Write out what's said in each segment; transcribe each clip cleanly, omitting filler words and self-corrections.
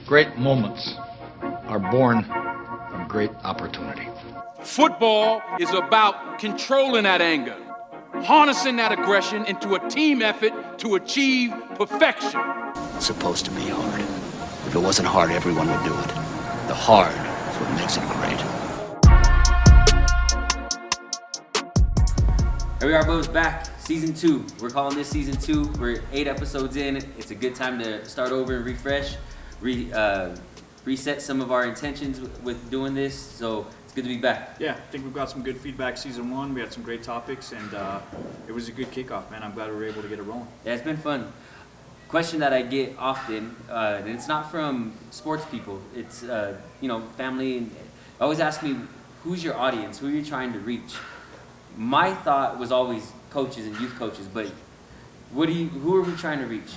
Great moments are born from great opportunity. Football is about controlling that anger, harnessing that aggression into a team effort to achieve perfection. It's supposed to be hard. If it wasn't hard, everyone would do it. The hard is what makes it great. Here we are, Bubba's back. Season 2. We're calling this Season 2. We're 8 episodes in. It's a good time to start over and refresh, reset some of our intentions with doing this. So it's good to be back. Yeah, I think we've got some good feedback Season 1. We had some great topics, and it was a good kickoff, man. I'm glad we were able to get it rolling. Yeah, it's been fun. Question that I get often, and it's not from sports people. It's family. And always ask me, who's your audience? Who are you trying to reach? My thought was always coaches and youth coaches, but who are we trying to reach?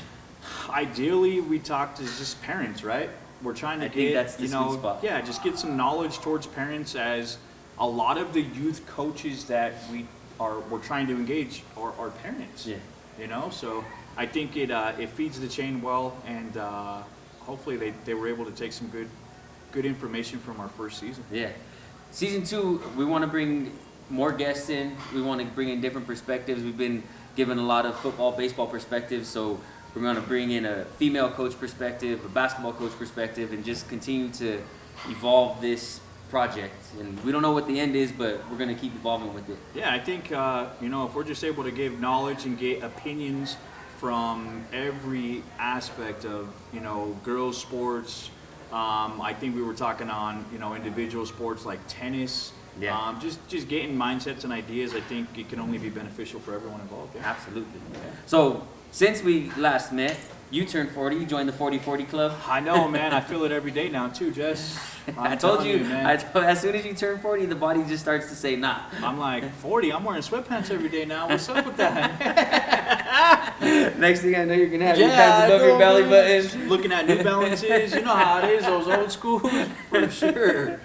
Ideally, we talk to just parents, right? We're trying to I think that's the sweet spot. Yeah, just get some knowledge towards parents, as a lot of the youth coaches that we're trying to engage are parents. Yeah. So I think it feeds the chain well, and hopefully they were able to take some good information from our first season. Yeah. Season 2, we want to bring more guests in. We want to bring in different perspectives. We've been given a lot of football, baseball perspectives, so we're going to bring in a female coach perspective, a basketball coach perspective, and just continue to evolve this project. And we don't know what the end is, but we're going to keep evolving with it. Yeah, I think if we're just able to give knowledge and get opinions from every aspect of girls sports. I think we were talking on individual sports like tennis. Yeah. Just getting mindsets and ideas. I think it can only be beneficial for everyone involved. Yeah. Absolutely. So since we last met, you turned 40. You joined the 40-40 Club. I know, man. I feel it every day now too, Jess. I told you, man. as soon as you turn 40, the body just starts to say, nah. I'm like, 40? I'm wearing sweatpants every day now. What's up with that? Next thing I know, you're going to have your pants above your belly button. Looking at New Balances. You know how it is, those old schools. For sure.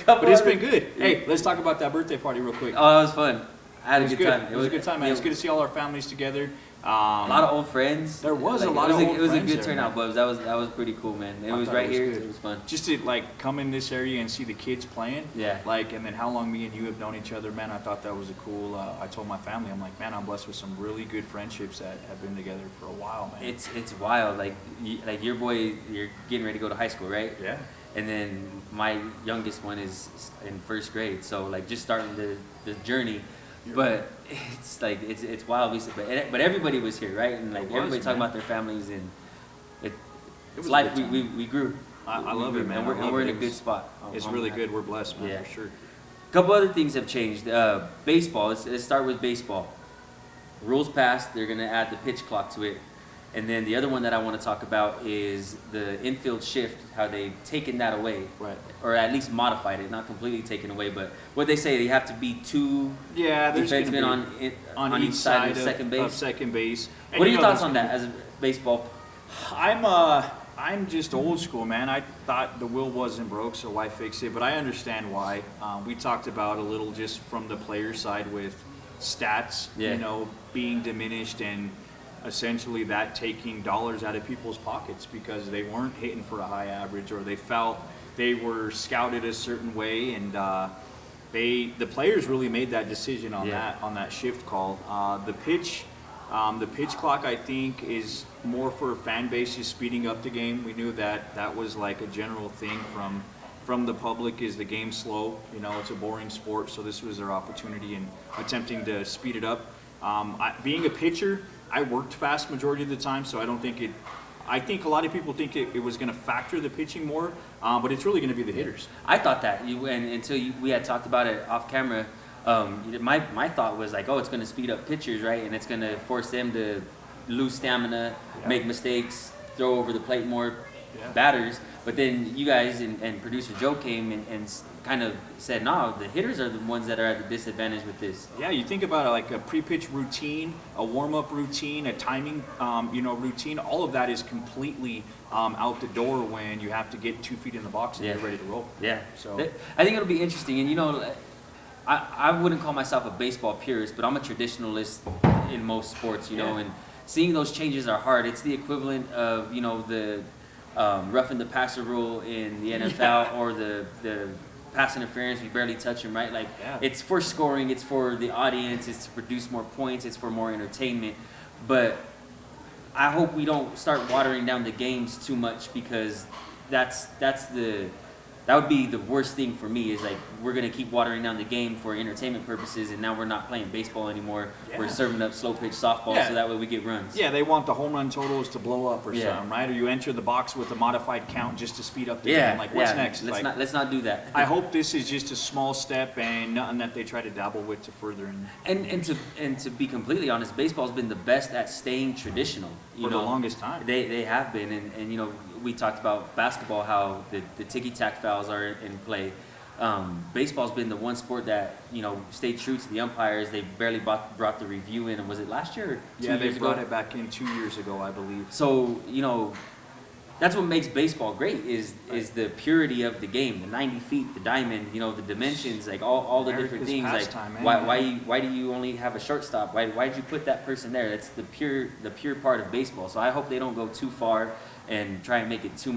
But it's been good. Hey, let's talk about that birthday party real quick. Oh, that was fun. I had a good time. It was a good time, man. It's good to see all our families together. A lot of old friends. There was a lot of old friends. It was a good there, turnout, man. Bubs. That was pretty cool, man. It was right here. It was fun. Just to come in this area and see the kids playing. Yeah. And then how long me and you have known each other, man. I thought that was a cool. I told my family, I'm like, man, I'm blessed with some really good friendships that have been together for a while, man. It's wild. Like your boy, you're getting ready to go to high school, right? Yeah. And then my youngest one is in first grade, so just starting the journey. But it's wild. But everybody was here, right? And everybody talking about their families, and it's life. We grew. I love it, man. And we're in a good spot. It's really good. We're blessed, man, Yeah. for sure. A couple other things have changed. Baseball. Let's start with baseball. Rules passed. They're gonna add the pitch clock to it. And then the other one that I want to talk about is the infield shift, how they've taken that away. Right. Or at least modified it, not completely taken away, but what they say, they have to be two defensemen on each side of second base. What are your thoughts on that as a baseball? I'm just old school, man. I thought the wheel wasn't broke, so why fix it? But I understand why. We talked about a little just from the player side with stats, being diminished, and essentially that taking dollars out of people's pockets because they weren't hitting for a high average, or they felt they were scouted a certain way, and the players really made that decision on that shift call. The pitch clock, I think, is more for fan bases speeding up the game. We knew that was like a general thing from the public. Is the game slow? It's a boring sport, so this was their opportunity in attempting to speed it up. Being a pitcher, I worked fast majority of the time, so I think a lot of people think it was going to factor the pitching more, but it's really going to be the hitters. I thought that, until we had talked about it off camera. My thought was it's going to speed up pitchers, right? And it's going to force them to lose stamina, make mistakes, throw over the plate more batters. But then you guys and producer Joe came and kind of said, no, the hitters are the ones that are at the disadvantage with this. Yeah, you think about it like a pre-pitch routine, a warm-up routine, a timing, routine. All of that is completely out the door when you have to get 2 feet in the box and get ready to roll. Yeah. So I think it'll be interesting. And I wouldn't call myself a baseball purist, but I'm a traditionalist in most sports. And seeing those changes are hard. It's the equivalent of the roughing the passer rule in the NFL or the pass interference, we barely touch him, right? Like, it's for scoring, it's for the audience, it's to produce more points, it's for more entertainment. But I hope we don't start watering down the games too much, because that would be the worst thing for me, is like, we're going to keep watering down the game for entertainment purposes, and now we're not playing baseball anymore. We're serving up slow pitch softball so that way we get runs. Yeah, they want the home run totals to blow up or something, right? Or you enter the box with a modified count just to speed up the game. Like, what's next? Let's not do that. I hope this is just a small step and nothing that they try to dabble with to further. And to be completely honest, baseball's been the best at staying traditional. For the longest time. They have been, and you know, we talked about basketball, how the ticky-tack fouls are in play. Baseball's been the one sport that, you know, stayed true to the umpires. They barely brought the review in. And was it last year or 2 years ago? Yeah, they brought it back in 2 years ago, I believe. So, you know, that's what makes baseball great, is the purity of the game, the 90 feet, the diamond, you know, the dimensions, like all the different things. Pastime, like why do you only have a shortstop? Why did you put that person there? That's the pure part of baseball. So I hope they don't go too far and try and make it too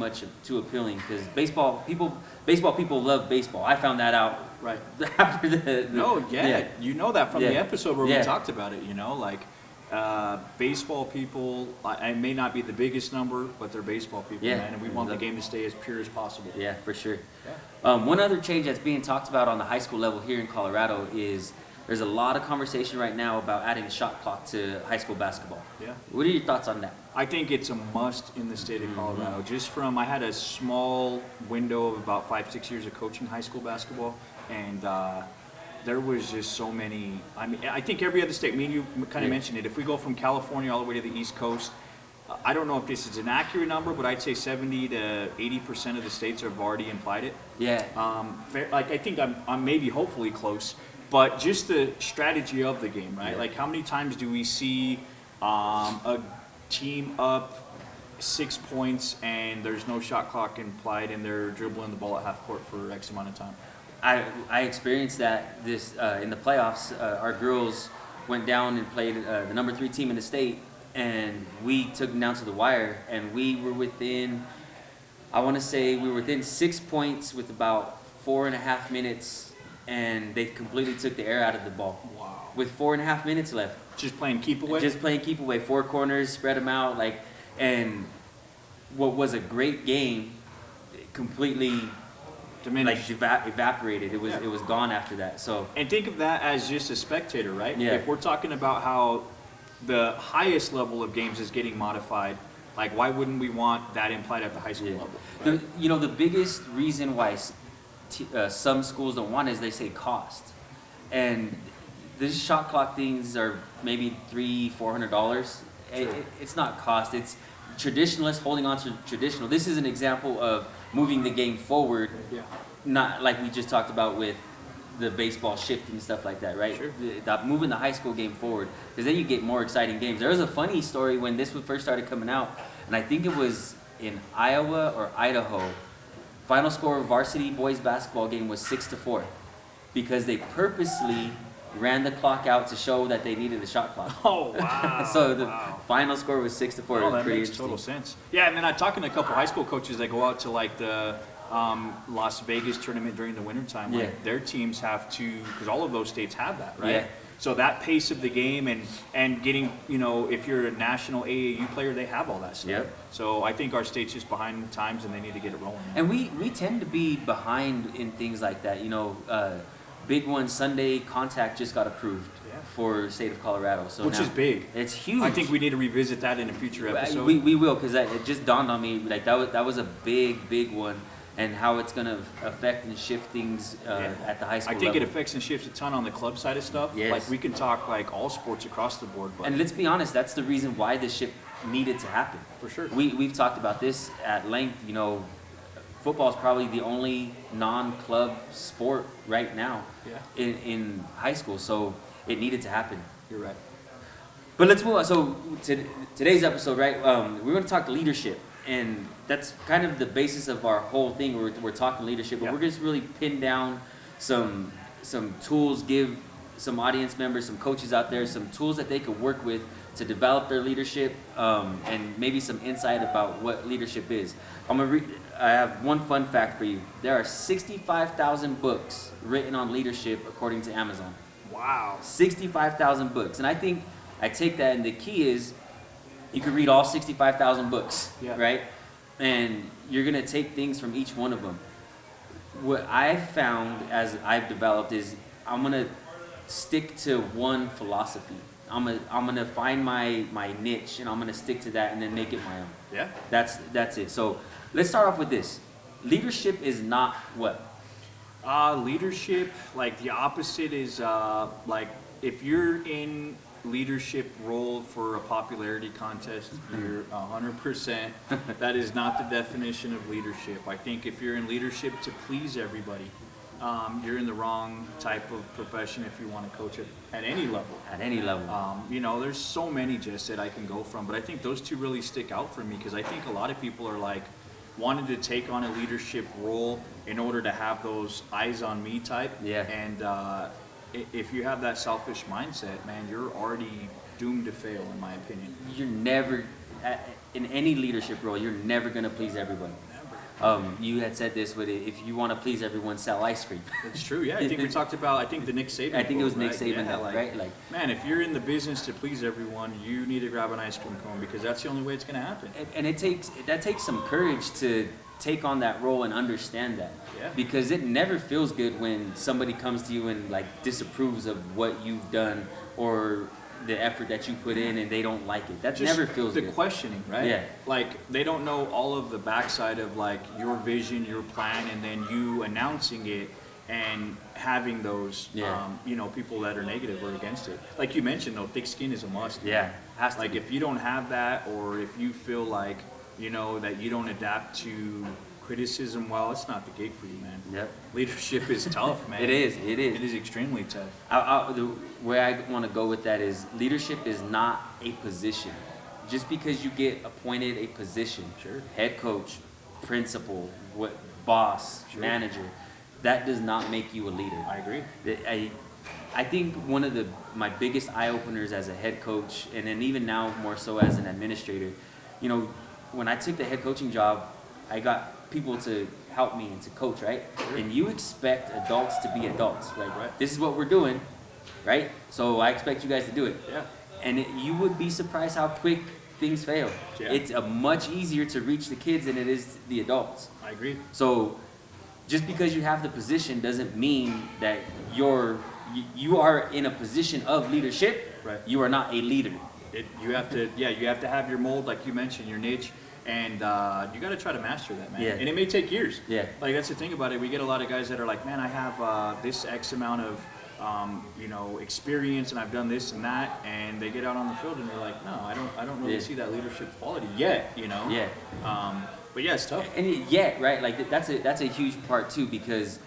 appealing, because baseball people love baseball. I found that out right after you know that from the episode where we talked about it. You know, like, baseball people, I may not be the biggest number, but they're baseball people, man, and we want the game to stay as pure as possible. Yeah, for sure. One other change that's being talked about on the high school level here in Colorado is there's a lot of conversation right now about adding a shot clock to high school basketball. Yeah. What are your thoughts on that? I think it's a must in the state of Colorado. Just from, I had a small window of about 5-6 years of coaching high school basketball, and there was just so many. I mean, I think every other state, me and you kind of mentioned it, if we go from California all the way to the East Coast, I don't know if this is an accurate number, but I'd say 70 to 80% of the states have already implied it. Yeah. Like, I think I'm maybe hopefully close, but just the strategy of the game, right? Yeah. Like, how many times do we see a team up 6 points and there's no shot clock implied, and they're dribbling the ball at half court for X amount of time? I experienced that this in the playoffs. Our girls went down and played the number 3 team in the state, and we took them down to the wire, and we were within, I want to say we were within 6 points with about 4.5 minutes, and they completely took the air out of the ball. Wow. With 4.5 minutes left. Just playing keep away? Just playing keep away, 4 corners, spread them out, like, and what was a great game completely diminished. Like evaporated. It was gone after that. So, and think of that as just a spectator, right? Yeah. If we're talking about how the highest level of games is getting modified, like, why wouldn't we want that implied at the high school level? Right? The biggest reason why some schools don't want it is they say cost, and these shot clock things are maybe $300-$400. It's not cost. It's traditionalists holding on to traditional. This is an example of moving the game forward, not like we just talked about with the baseball shifting, stuff like that, right? Sure. Moving the high school game forward, because then you get more exciting games. There was a funny story when this first started coming out, and I think it was in Iowa or Idaho. Final score of varsity boys basketball game was 6-4, because they purposely ran the clock out to show that they needed a shot clock. Oh, wow. So the final score was 6-4. Oh, that makes total sense. Yeah, and then I'm talking to a couple high school coaches that go out to, like, the Las Vegas tournament during the wintertime. Yeah. Like, their teams have to, because all of those states have that, right? Yeah. So that pace of the game and getting, you know, if you're a national AAU player, they have all that stuff. Yep. So I think our state's just behind the times, and they need to get it rolling. And we tend to be behind in things like that. You know, big one, Sunday contact just got approved for the state of Colorado. So which now, is big. It's huge. I think we need to revisit that in a future episode. We will, because it just dawned on me, like, that was a big one, and how it's going to affect and shift things at the high school I think level. it affects and shifts a ton on the club side of stuff. Yes. Like, we can talk, like, all sports across the board. But And let's be honest, that's the reason why this shift needed to happen. For sure. We've talked about this at length. You know, football is probably the only non-club sport right now in high school, so it needed to happen. You're right. But let's move on. So today's episode, right? We're going to talk leadership, and that's kind of the basis of our whole thing. We're talking leadership, but we're just really pin down some tools, give some audience members, some coaches out there, some tools that they could work with to develop their leadership, and maybe some insight about what leadership is. I have one fun fact for you. There are 65,000 books written on leadership according to Amazon. Wow. 65,000 books. And I think I take that, and the key is you can read all 65,000 books, right? And you're going to take things from each one of them. What I've found as I've developed is I'm going to stick to one philosophy. I'm gonna find my niche, and I'm gonna stick to that and then make it my own. Yeah. That's it. So let's start off with this. Leadership is not what? Leadership, like the opposite is like if you're in leadership role for a popularity contest, you're 100%. That is not the definition of leadership. I think if you're in leadership to please everybody, you're in the wrong type of profession if you want to coach at any level. At any level. You know, there's so many just that I can go from, but I think those two really stick out for me because I think a lot of people are like wanting to take on a leadership role in order to have those eyes on me type. Yeah. And if you have that selfish mindset, man, you're already doomed to fail, in my opinion. You're never, in any leadership role, you're never gonna please everybody. You had said this, but if you want to please everyone, sell ice cream. It's true, yeah. I think we talked about, the Nick Saban I think it was quote, Nick right? Saban, Yeah, right? Like, man, if you're in the business to please everyone, you need to grab an ice cream cone because that's the only way it's going to happen. and it takes some courage to take on that role and understand that. Yeah. Because it never feels good when somebody comes to you and like disapproves of what you've done or the effort that you put in and they don't like it. That never feels good. The questioning, right? Yeah. Like they don't know all of the backside of like your vision, your plan, and then you announcing it and having those, people that are negative or against it. Like you mentioned, though, thick skin is a must. Yeah, has to like be. if you don't have that, or if you feel like that you don't adapt to criticism, well, it's not the gig for you, man. Yep. Leadership is tough, man. It is. It is extremely tough. The way I want to go with that is leadership is not a position. Just because you get appointed a position, Sure. head coach, principal, boss, Sure. manager, that does not make you a leader. I agree. I think one of my biggest eye openers as a head coach, and then even now more so as an administrator, when I took the head coaching job, I got people to help me and to coach, right? Sure. And you expect adults to be adults, like, Right. This is what we're doing, right? So I expect you guys to do it. Yeah. And you would be surprised how quick things fail. Yeah. It's much easier to reach the kids than it is the adults. I agree. So just because you have the position doesn't mean that you are in a position of leadership. Right. You are not a leader. You have to have your mold, like you mentioned, your niche, and you got to try to master that, man. Yeah. And it may take years. Yeah. Like that's the thing about it. We get a lot of guys that are like, man, I have this X amount of experience, and I've done this and that, and they get out on the field and they're like, no, I don't really see that leadership quality yet, Yeah. But yeah, it's tough. And right? Like that's a huge part too, because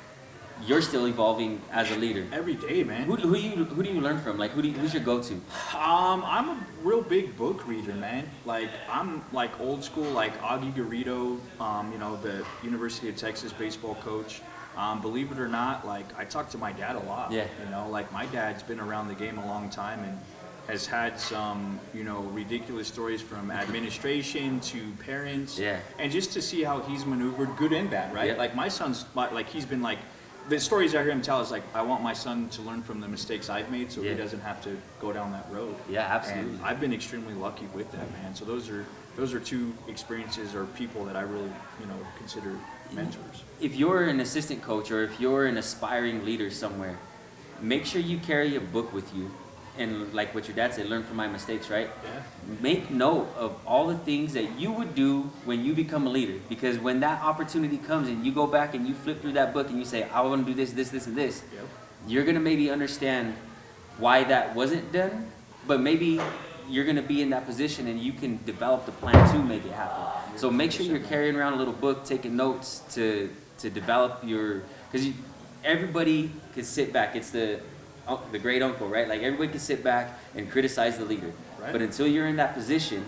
you're still evolving as a leader. Every day, man. Who do you learn from? Like who's your go-to? I'm a real big book reader, man. Like I'm like old school, like Augie Garrido, the University of Texas baseball coach. Believe it or not, like I talk to my dad a lot. Yeah. Like my dad's been around the game a long time and has had some, ridiculous stories from administration to parents. Yeah. And just to see how he's maneuvered, good and bad, right? Yeah. Like my son's, like he's been like, the stories I hear him tell is like, I want my son to learn from the mistakes I've made so he doesn't have to go down that road. Yeah, absolutely. And I've been extremely lucky with that, man. So those are two experiences or people that I really, consider mentors. If you're an assistant coach or if you're an aspiring leader somewhere, make sure you carry a book with you. And like what your dad said, learn from my mistakes, right? Yeah. Make note of all the things that you would do when you become a leader. Because when that opportunity comes and you go back and you flip through that book and you say, I want to do this, this, this, and this, Yep. you're going to maybe understand why that wasn't done, but maybe you're going to be in that position and you can develop the plan to make it happen. So make sure you're carrying around a little book, taking notes to develop because everybody can sit back. It's the great uncle, right? Like everybody can sit back and criticize the leader. Right. But until you're in that position,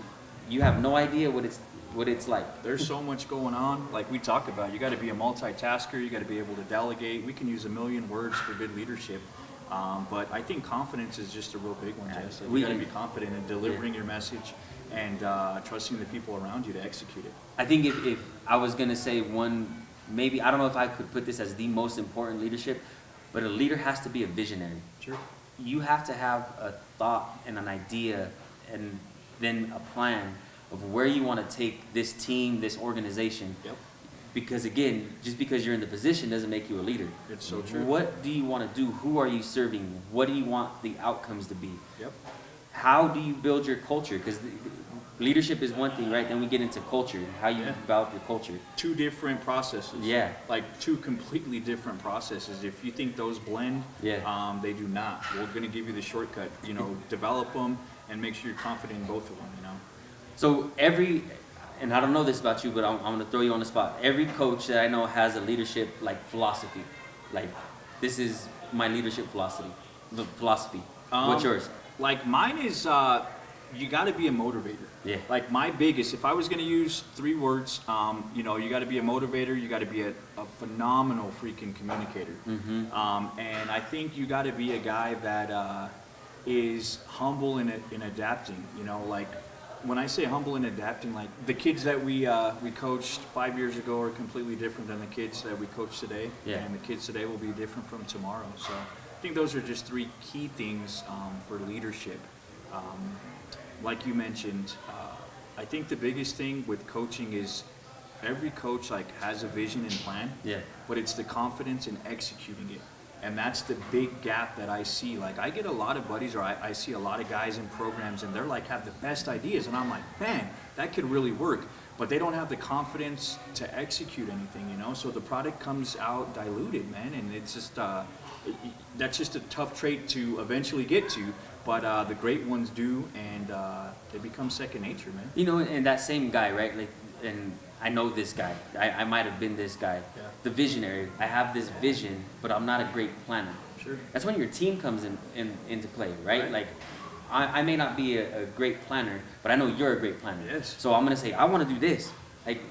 you have no idea what it's like. There's so much going on. Like we talk about, you got to be a multitasker. You got to be able to delegate. We can use a million words for good leadership. But I think confidence is just a real big one, Jess. Like, We- you got to be confident in delivering your message and trusting the people around you to execute it. I think if I was gonna say one, maybe I don't know if I could put this as the most important leadership, but a leader has to be a visionary. Sure. You have to have a thought and an idea, and then a plan of where you want to take this team, this organization. Yep. Because again, just because you're in the position doesn't make you a leader. It's so true. What do you want to do? Who are you serving? What do you want the outcomes to be? Yep. How do you build your culture? Because leadership is one thing, right? Then we get into culture, how you develop your culture. Two different processes. Yeah. Like two completely different processes. If you think those blend, they do not. We're going to give you the shortcut. You know, develop them and make sure you're confident in both of them, you know. So and I don't know this about you, but I'm going to throw you on the spot. Every coach that I know has a leadership like philosophy. Like, this is my leadership philosophy. What's yours? Like mine is, you got to be a motivator. Yeah. Like my biggest, if I was going to use 3 words, you know, you got to be a motivator. You got to be a phenomenal freaking communicator. And I think you got to be a guy that is humble in adapting. You know, like when I say humble and adapting, like the kids that we coached 5 years ago are completely different than the kids that we coach today. Yeah. And the kids today will be different from tomorrow. So I think those are just 3 key things for leadership. Like you mentioned, I think the biggest thing with coaching is every coach like has a vision and plan, but it's the confidence in executing it. And that's the big gap that I see. Like I get a lot of buddies, or I see a lot of guys in programs, and they're like have the best ideas, and I'm like, man, that could really work. But they don't have the confidence to execute anything, you know. So the product comes out diluted, man, and it's just that's just a tough trait to eventually get to. But the great ones do, and they become second nature, man. You know, and that same guy, right? Like, and I know this guy. I might have been this guy. Yeah. The visionary. I have this vision, but I'm not a great planner. Sure. That's when your team comes into play, right? Like, I may not be a great planner, but I know you're a great planner. Yes. So I'm going to say, I want to do this. Like,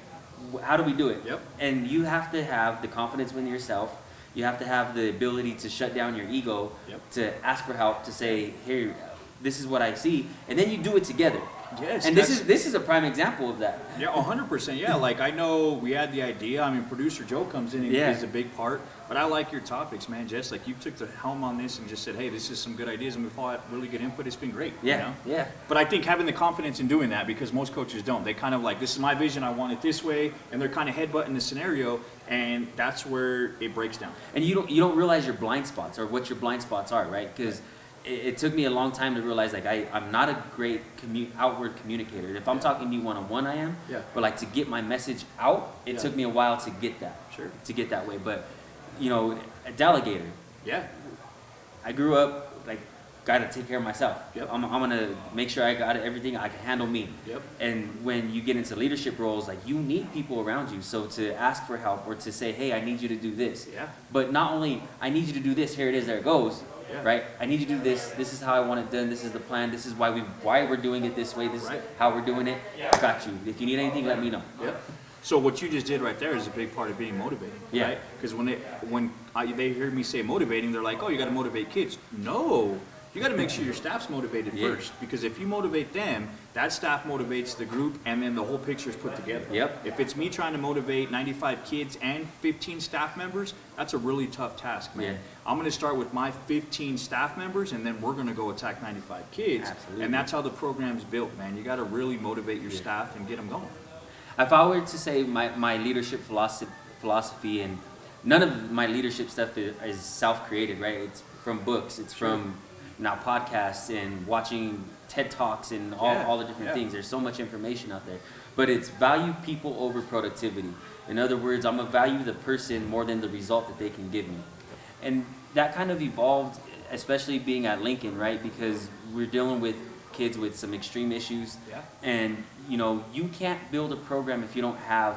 how do we do it? Yep. And you have to have the confidence within yourself. You have to have the ability to shut down your ego, to ask for help, to say, here, this is what I see. And then you do it together. Yes. And this is a prime example of that. Yeah, 100%. Yeah, like I know we had the idea. I mean, producer Joe comes in and is a big part. But I like your topics, man, Jess. Like you took the helm on this and just said, hey, this is some good ideas, and we've all had really good input. It's been great. Yeah, You know? yeah. But I think having the confidence in doing that, because most coaches don't. They kind of like, this is my vision. I want it this way, and they're kind of headbutting the scenario, and that's where it breaks down. And you don't realize your blind spots or what your blind spots are, right? Because it took me a long time to realize like I'm not a great outward communicator. If I'm talking to you one-on-one, I am. Yeah. But like to get my message out, it took me a while to get that. Sure. To get that way. But you know, a delegator. Yeah. I grew up like gotta take care of myself. Yep. I'm gonna make sure I got everything. I can handle me. Yep. And when you get into leadership roles, like you need people around you. So to ask for help or to say, hey, I need you to do this. Yeah. But not only I need you to do this. Here it is. There it goes. Yeah. Right? I need you to do this. This is how I want it done. This is the plan. This is why we're doing it this way. This is how we're doing it. I got you. If you need anything, let me know. Yep. So what you just did right there is a big part of being motivating, right? Because when they hear me say motivating, they're like, oh, you got to motivate kids. No, you got to make sure your staff's motivated first. Because if you motivate them, that staff motivates the group, and then the whole picture is put together. Yep. If it's me trying to motivate 95 kids and 15 staff members, that's a really tough task, man. Yeah. I'm going to start with my 15 staff members, and then we're going to go attack 95 kids. Absolutely. And that's how the program's built, man. You got to really motivate your staff and get them going. If I were to say my leadership philosophy, and none of my leadership stuff is self-created, right? It's from books. It's from now podcasts and watching TED Talks and all the different things. There's so much information out there. But it's value people over productivity. In other words, I'm going to value the person more than the result that they can give me. And that kind of evolved, especially being at Lincoln, right? Because we're dealing with kids with some extreme issues. Yeah. And, you know, you can't build a program if you don't have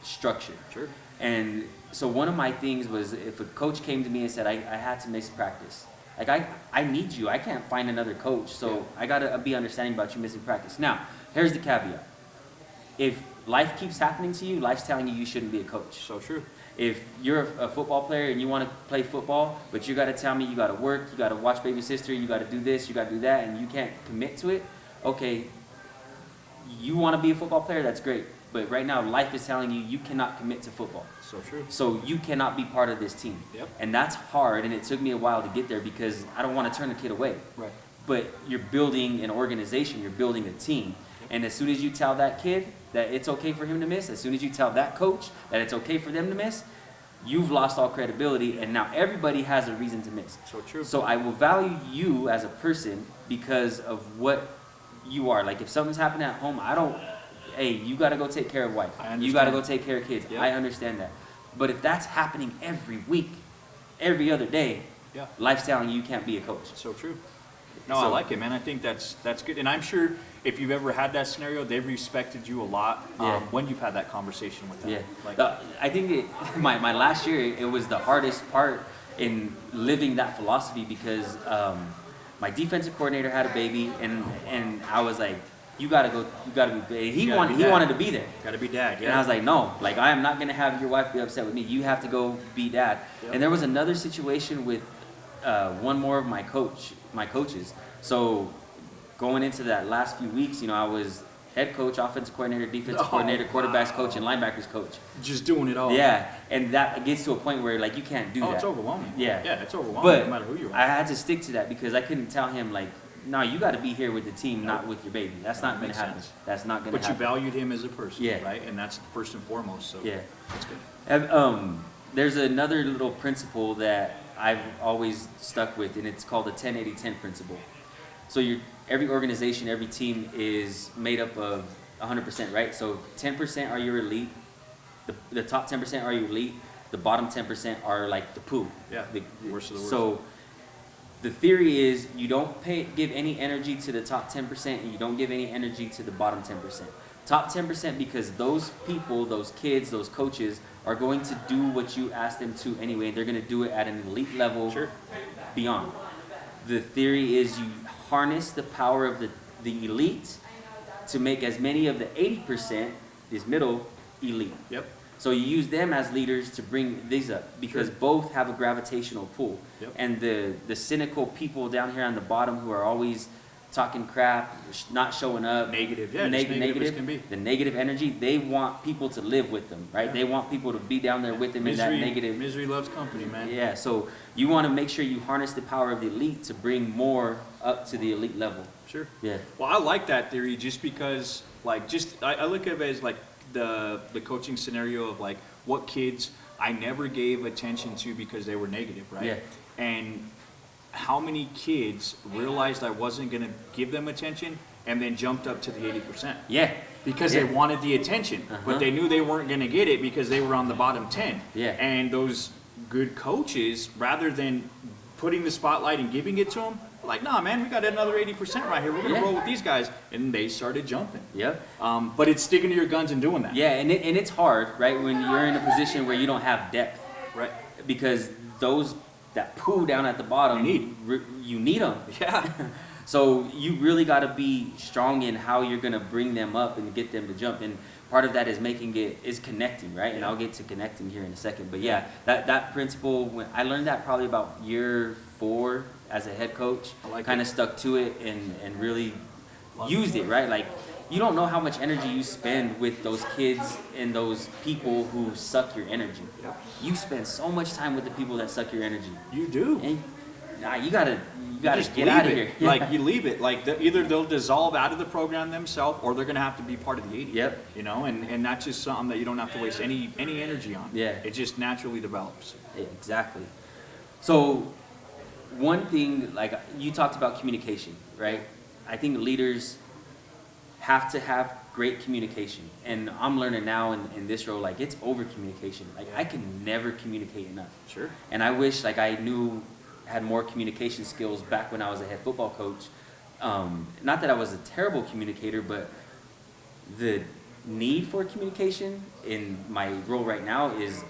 structure. Sure. And so one of my things was if a coach came to me and said, I had to miss practice. Like, I need you. I can't find another coach. So I got to be understanding about you missing practice. Now, here's the caveat. If life keeps happening to you, life's telling you you shouldn't be a coach. So true. If you're a football player and you want to play football, but you got to tell me you got to work, you got to watch baby sister, you got to do this, you got to do that, and you can't commit to it, okay, you want to be a football player, that's great. But right now, life is telling you you cannot commit to football. So true. So you cannot be part of this team. Yep. And that's hard, and it took me a while to get there because I don't want to turn the kid away. Right. But you're building an organization, you're building a team. And as soon as you tell that kid that it's okay for him to miss, as soon as you tell that coach that it's okay for them to miss, you've lost all credibility, and now everybody has a reason to miss. So true. So I will value you as a person because of what you are. Like if something's happening at home, hey, you got to go take care of wife. You got to go take care of kids. Yep. I understand that. But if that's happening every week, every other day, Yeah. life's telling you can't be a coach. So true. No, I like it, man. I think that's good. And I'm sure if you've ever had that scenario, they've respected you a lot when you've had that conversation with them. Yeah. Like, I think my last year, it was the hardest part in living that philosophy because my defensive coordinator had a baby, and I was like, you gotta be. He wanted to be there. Gotta be dad. Yeah. And I was like, no, like I am not gonna have your wife be upset with me. You have to go be dad. Yep. And there was another situation with one more of my coaches. So going into that last few weeks, I was head coach, offensive coordinator, defensive coordinator, quarterbacks coach, and linebackers coach. Just doing it all. Yeah, and that gets to a point where like you can't do that. Oh, it's overwhelming. Yeah. Yeah, it's overwhelming But no matter who you are. I had to stick to that because I couldn't tell him like, no, you got to be here with the team, not with your baby. That's not going to happen. sense. That's not going to But happen. you valued him as a person, Yeah. right? And that's first and foremost. So Yeah. that's good. There's another little principle that I've always stuck with, and it's called the 10-80-10 principle. So every organization, every team is made up of 100%, right? So 10% are your elite. The top 10% are your elite. The bottom 10% are like the poo. Yeah, worst of the worst. So the theory is you don't give any energy to the top 10% and you don't give any energy to the bottom 10%. Top 10% because those people, those kids, those coaches are going to do what you ask them to anyway. They're going to do it at an elite level beyond. The theory is you harness the power of the elite to make as many of the 80%, this middle, elite. Yep. So you use them as leaders to bring these up because both have a gravitational pull. Yep. And the cynical people down here on the bottom who are always talking crap, not showing up, Negative, yeah, just negative as can be. the negative energy, they want people to live with them, right? Yeah. They want people to be down there with them in that negative. Misery loves company, man. Yeah, so you want to make sure you harness the power of the elite to bring more up to the elite level. Sure. Yeah. Well, I like that theory just because, like, I look at it as like the coaching scenario of like what kids I never gave attention to because they were negative, right? Yeah. And how many kids realized I wasn't going to give them attention and then jumped up to the 80%? Yeah. Because they wanted the attention, but they knew they weren't going to get it because they were on the bottom 10. Yeah. And those good coaches, rather than putting the spotlight and giving it to them, like, nah, man, we got another 80% right here. We're going to roll with these guys. And they started jumping. Yep. But it's sticking to your guns and doing that. Yeah, and it's hard, right, when you're in a position where you don't have depth. Right. Because that poo down at the bottom, you need them. Yeah. So you really got to be strong in how you're going to bring them up and get them to jump. And part of that is connecting, right? And I'll get to connecting here in a second. But yeah, that principle, I learned that probably about year 4 as a head coach. I like kind of stuck to it and really used it, right? Like, you don't know how much energy you spend with those kids and those people who suck your energy. Yep. You spend so much time with the people that suck your energy. You do. And you gotta Just get leave out of it. here. Like, you leave it. Like, either they'll dissolve out of the program themselves, or they're going to have to be part of the 80. Yep. You know, and that's just something that you don't have to waste any energy on. Yeah. It just naturally develops. Exactly. So one thing, like you talked about communication, right? I think leaders have to have great communication. And I'm learning now in this role, like, it's over communication. Like, I can never communicate enough. Sure. And I wish, like, I had more communication skills back when I was a head football coach. Not that I was a terrible communicator, but the need for communication in my role right now is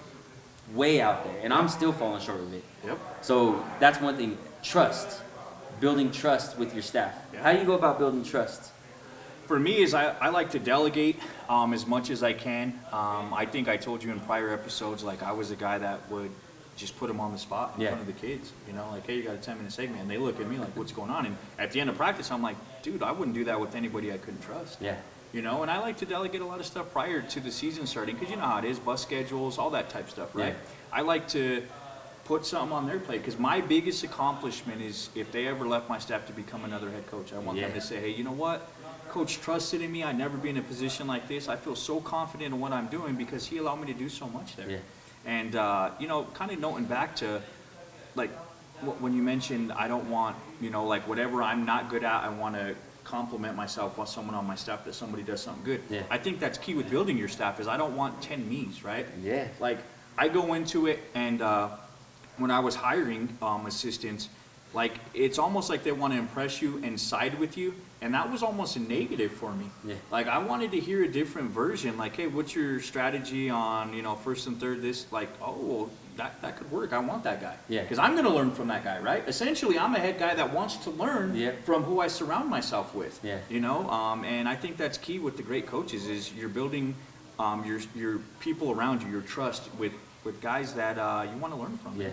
way out there, and I'm still falling short of it. Yep. So that's one thing. Trust. Building trust with your staff. Yeah. How do you go about building trust? for me is I like to delegate as much as I can. I think I told you in prior episodes, like I was a guy that would just put them on the spot in front of the kids. You know, like, hey, you got a 10-minute segment. And they look at me like, what's going on? And at the end of practice, I'm like, dude, I wouldn't do that with anybody I couldn't trust. Yeah. You know, and I like to delegate a lot of stuff prior to the season starting because you know how it is, bus schedules, all that type of stuff, right? Yeah. I like to put something on their plate because my biggest accomplishment is if they ever left my staff to become another head coach, I want them to say, hey, you know what? Coach trusted in me. I'd never be in a position like this. I feel so confident in what I'm doing because he allowed me to do so much there. Yeah. And, you know, kind of noting back to, like, when you mentioned I don't want, you know, like, whatever I'm not good at, I want to compliment myself while someone on my staff that somebody does something good. Yeah. I think that's key with building your staff is I don't want 10 me's, right? Yeah. Like, I go into it and when I was hiring assistants, like, it's almost like they want to impress you and side with you, and that was almost a negative for me. Yeah. Like, I wanted to hear a different version, like, hey, what's your strategy on, you know, first and third, this, like, oh, well, that could work. I want that guy. Yeah. Because I'm going to learn from that guy, right? Essentially, I'm a head guy that wants to learn from who I surround myself with. Yeah. You know, and I think that's key with the great coaches is you're building your people around you, your trust with guys that you want to learn from. Yeah.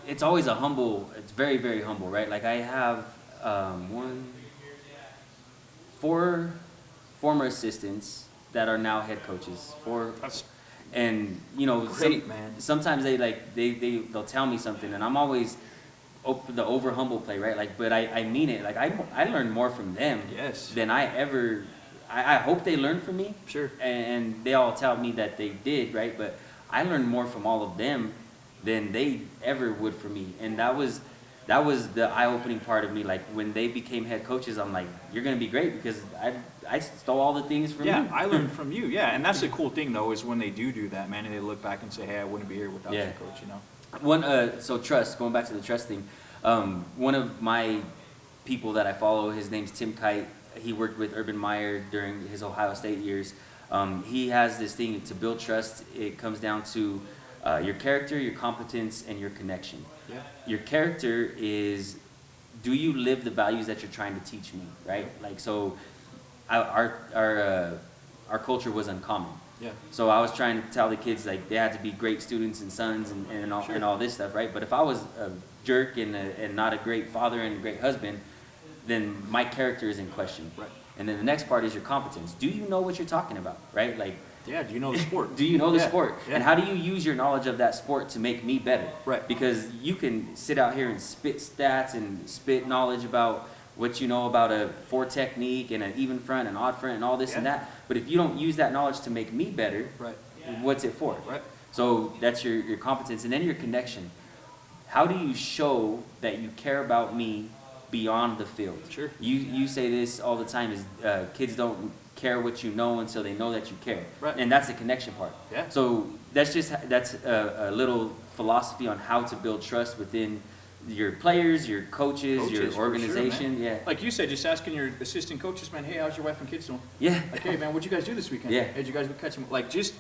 It's always it's very, very humble, right? Like I have 4 former assistants that are now head coaches. And you know, great, man. Sometimes they'll tell me something, and I'm always the over humble play, right? Like, but I mean it. Like I learned more from them than I ever. I hope they learned from me. Sure. And they all tell me that they did, right? But I learned more from all of them than they ever would from me, and that was the eye-opening part of me. Like when they became head coaches, I'm like, you're gonna be great because I stole all the things from you. Yeah, I learned from you. Yeah, and that's the cool thing though is when they do that, man, and they look back and say, hey, I wouldn't be here without you, coach. You know. So trust. Going back to the trust thing, one of my people that I follow, his name's Tim Kite. He worked with Urban Meyer during his Ohio State years. He has this thing to build trust. It comes down to your character, your competence, and your connection. Yeah. Your character is, do you live the values that you're trying to teach me, right? Like, so our culture was uncommon. Yeah. So I was trying to tell the kids, like, they had to be great students and sons and all this stuff, right? But if I was a jerk and not a great father and a great husband, then my character is in question. Right. And then the next part is your competence. Do you know what you're talking about, right? Like, yeah, do you know the sport? Do you know the sport? Yeah. And how do you use your knowledge of that sport to make me better? Right. Because you can sit out here and spit stats and spit knowledge about what you know about a 4 technique and an even front and odd front and all this and that. But if you don't use that knowledge to make me better, what's it for? Right. So that's your competence. And then your connection. How do you show that you care about me beyond the field? Sure. You say this all the time is kids don't care what you know until they know that you care. Right. And that's the connection part. Yeah. So that's a little philosophy on how to build trust within your players, your coaches, your organization. Sure, yeah. Like you said, just asking your assistant coaches, man, hey, how's your wife and kids doing? Yeah. Like, hey, man, what'd you guys do this weekend? Yeah. Hey, did you guys catch them? Like, just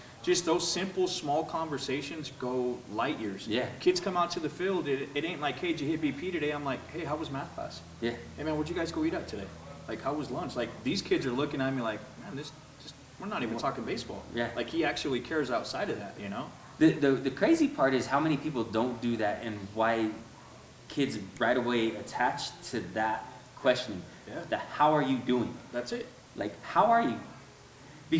those simple, small conversations go light years. Yeah. Kids come out to the field, it ain't like, hey, did you hit BP today? I'm like, hey, how was math class? Yeah. Hey, man, what'd you guys go eat at today? Like, how was lunch? Like, these kids are looking at me like, man, we're not even talking baseball. Yeah. Like, he actually cares outside of that, you know? The crazy part is how many people don't do that and why kids right away attach to that questioning. Yeah. The how are you doing? That's it. Like, how are you?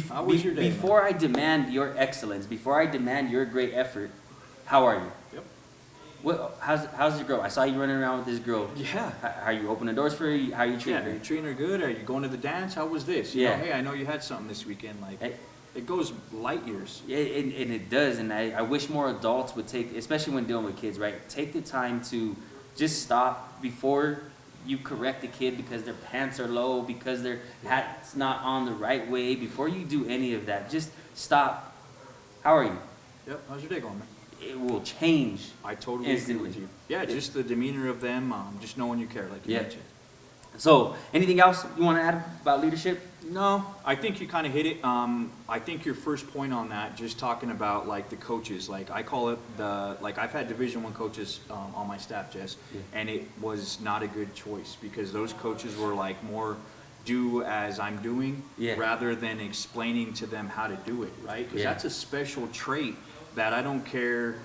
How was your day, before I demand your excellence, before I demand your great effort, how are you? Yep. How's your girl? I saw you running around with this girl. Yeah. How are you opening doors for her? How are you treating Are her? you treating her good? Are you going to the dance? How was this? You know, hey, I know you had something this weekend. Like, it goes light years. Yeah, and it does. And I wish more adults would take, especially when dealing with kids, right? Take the time to just stop before you correct the kid because their pants are low, because their hat's not on the right way. Before you do any of that, just stop. How are you? Yep. How's your day going, man? It will change. I totally instantly. agree with you. Yeah, just the demeanor of them, just knowing you care, like you mentioned. So, anything else you want to add about leadership? No, I think you kind of hit it. I think your first point on that, just talking about like the coaches, like I call it like I've had Division I coaches on my staff, Jess, and it was not a good choice because those coaches were like more do as I'm doing, Yeah. rather than explaining to them how to do it, right? Because Yeah. that's a special trait that I don't care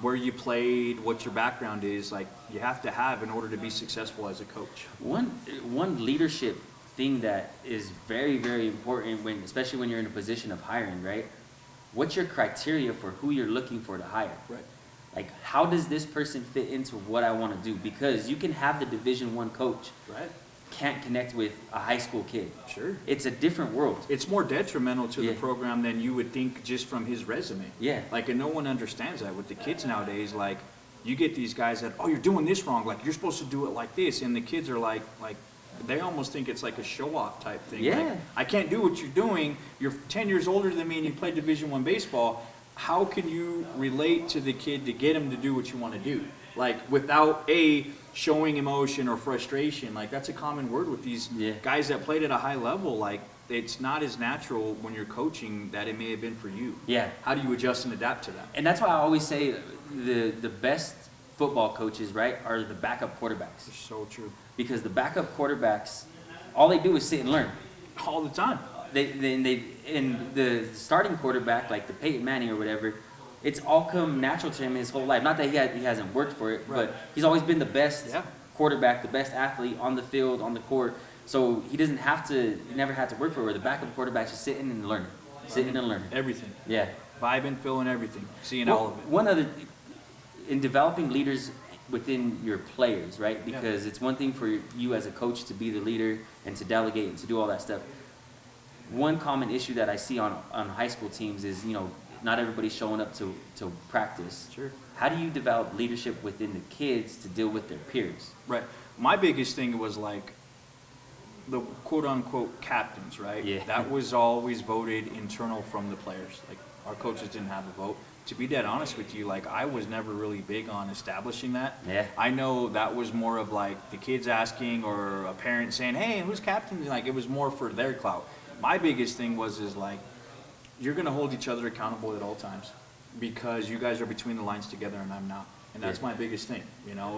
where you played, what your background is, like you have to have in order to be successful as a coach. One leadership thing that is very, very important when, especially when you're in a position of hiring, right? What's your criteria for who you're looking for to hire? Right. Like, how does this person fit into what I want to do? Because you can have the Division I coach, Right. can't connect with a high school kid. Sure. It's a different world. It's more detrimental to Yeah. the program than you would think just from his resume. Yeah. Like, and no one understands that with the kids nowadays. Like, you get these guys that, oh, you're doing this wrong. Like, you're supposed to do it like this. And the kids are like, they almost think it's like a show-off type thing. Yeah. Like, I can't do what you're doing. You're 10 years older than me and you play Division I baseball. How can you relate to the kid to get him to do what you want to do? Like, without showing emotion or frustration. Like, that's a common word with these Yeah. guys that played at a high level. Like, it's not as natural when you're coaching that it may have been for you. Yeah. How do you adjust and adapt to that? And that's why I always say the best football coaches, right, are the backup quarterbacks. It's so true. Because the backup quarterbacks, all they do is sit and learn. All the time. And the starting quarterback, like the Peyton Manning or whatever, it's all come natural to him his whole life. Not that he hasn't worked for it, Right. but he's always been the best Yeah. quarterback, the best athlete on the field, on the court. So he never had to work for it. Where the backup quarterback's just sitting and learning, Everything. Yeah. Vibing, feeling everything. Seeing Well, all of it. one other, in developing leaders within your players, right? Yeah. Because it's one thing for you as a coach to be the leader and to delegate and to do all that stuff. One common issue that I see on high school teams is, not everybody's showing up to practice. Sure. How do you develop leadership within the kids to deal with their peers? Right. My biggest thing was like the quote unquote captains, right? Yeah. That was always voted internal from the players. Like, our coaches didn't have a vote. To be dead honest with you, like, I was never really big on establishing that. Yeah. I know that was more of like the kids asking or a parent saying, hey, who's captain? Like, it was more for their clout. My biggest thing is like, you're going to hold each other accountable at all times because you guys are between the lines together and I'm not. And that's Yeah. my biggest thing,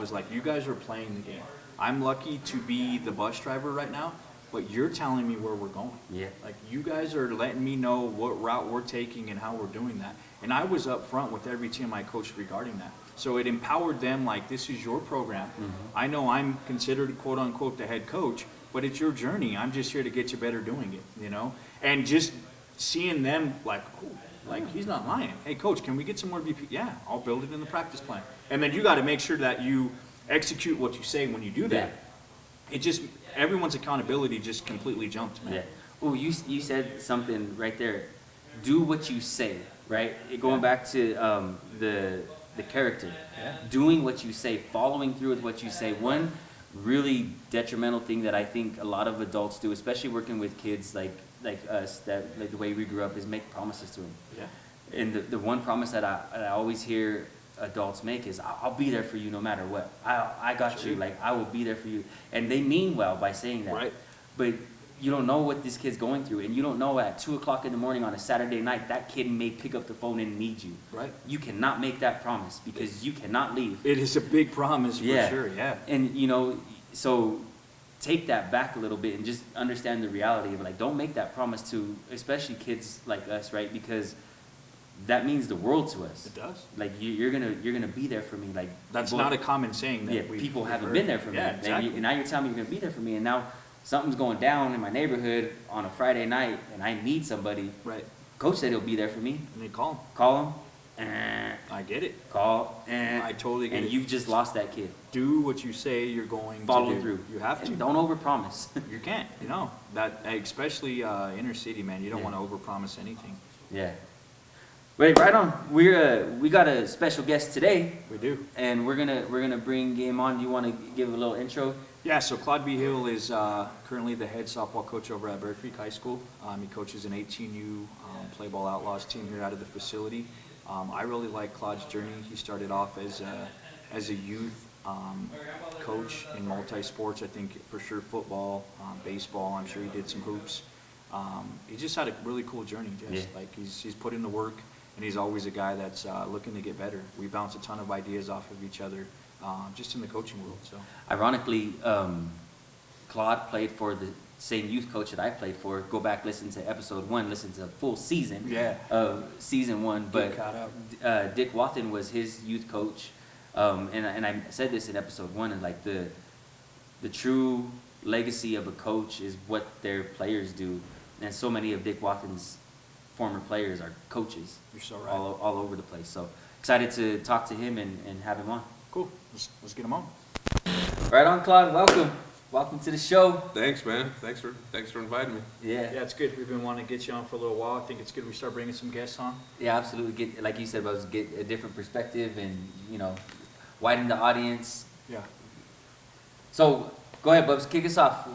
is like, you guys are playing the game. I'm lucky to be the bus driver right now, but you're telling me where we're going. Yeah. Like, you guys are letting me know what route we're taking and how we're doing that. And I was up front with every team I coached regarding that. So it empowered them, like, this is your program. Mm-hmm. I know I'm considered, quote unquote, the head coach, but it's your journey. I'm just here to get you better doing it, And just seeing them like, oh, like, he's not lying. Hey, coach, can we get some more BP? Yeah, I'll build it in the practice plan. And then you got to make sure that you execute what you say when you do that. Yeah. It just, everyone's accountability just completely jumped, man. Yeah. Oh, you said something right there. Do what you say, right? Going back to the character. Yeah. Doing what you say, following through with what you say. One really detrimental thing that I think a lot of adults do, especially working with kids like us, that like the way we grew up, is make promises to them. Yeah. And the one promise that I always hear adults make is, I'll be there for you no matter what. I got Sure. you. Like, I will be there for you. And they mean well by saying that. Right. But you don't know what this kid's going through. And you don't know at 2 o'clock in the morning on a Saturday night, that kid may pick up the phone and need you. Right. You cannot make that promise because you cannot leave. It is a big promise for sure, yeah. And, so take that back a little bit and just understand the reality of, like, don't make that promise to, especially kids like us, right? Because that means the world to us. It does. Like, you're gonna be there for me. Like, That's people- not a common saying that yeah, we've people haven't heard. been there for me. Yeah, Like, exactly. and now you're telling me you're gonna be there for me, and now something's going down in my neighborhood on a Friday night, and I need somebody. Right. Coach said he'll be there for me. And they call him. Call him. I get it. Call. I totally get and it. you've just lost that kid. Do what you say you're going Follow to do. through. You have to. And don't overpromise. You can't, that, especially inner city, man, you don't Yeah. want to overpromise anything. Yeah. Wait, right on. We got a special guest today, We do. and we're gonna bring him on. Do you want to give a little intro? Yeah, so Claude Vigil is currently the head softball coach over at Bear Creek High School. He coaches an 18U Play Ball Outlaws team here out of the facility. I really like Claude's journey. He started off as a youth coach in multi-sports, I think for sure football, baseball, I'm sure he did some hoops. He just had a really cool journey, Jess. Yeah. Like, he's put in the work, and he's always a guy that's looking to get better. We bounce a ton of ideas off of each other, just in the coaching world. So Ironically, Claude played for the same youth coach that I played for. Go back, listen to episode 1, listen to the full season Yeah. of season 1. But caught up. Dick Wathen was his youth coach, and I said this in episode 1, and like the true legacy of a coach is what their players do, and so many of Dick Wathen's former players are coaches. You're so right. all over the place. So excited to talk to him and have him on. Cool. Let's get him on. Right on, Claude. Welcome to the show. Thanks, man. Thanks for inviting me. Yeah, it's good. We've been wanting to get you on for a little while. I think it's good we start bringing some guests on. Yeah, absolutely. Get, like you said, about get a different perspective and, widen the audience. Yeah. So go ahead, Bubs. Kick us off.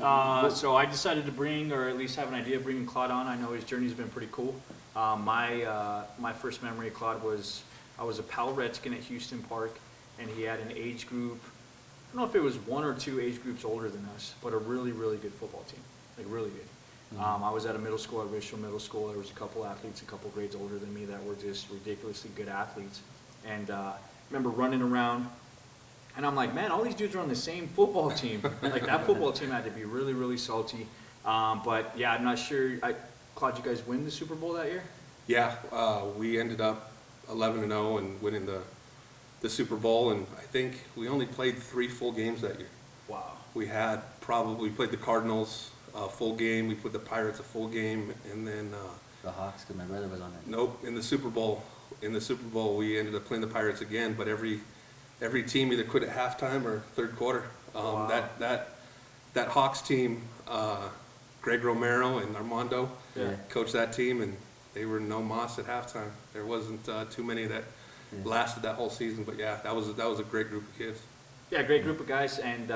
So I decided to bring, or at least have an idea of bringing Claude on. I know his journey's been pretty cool. My first memory of Claude was I was a Pal Redskin at Houston Park, and he had an age group. I don't know if it was 1 or 2 age groups older than us, but a really, really good football team, like really good. Mm-hmm. I was at a middle school, at Richfield Middle School. There was a couple athletes, a couple grades older than me that were just ridiculously good athletes. And I remember running around, and I'm like, man, all these dudes are on the same football team. Like that football team had to be really, really salty. But yeah, I'm not sure. Claude, you guys win the Super Bowl that year? Yeah, we ended up 11-0 and winning the Super Bowl, and I think we only played 3 full games that year. Wow. We played the Cardinals a full game, we played the Pirates a full game, and then The Hawks, because my brother was on it. nope, in the Super Bowl we ended up playing the Pirates again, but every team either quit at halftime or third quarter. Wow. That Hawks team, Greg Romero and Armando Yeah. coached that team, and they were no mas at halftime. There wasn't too many that lasted that whole season, but yeah, that was a great group of kids. Yeah, great group of guys, and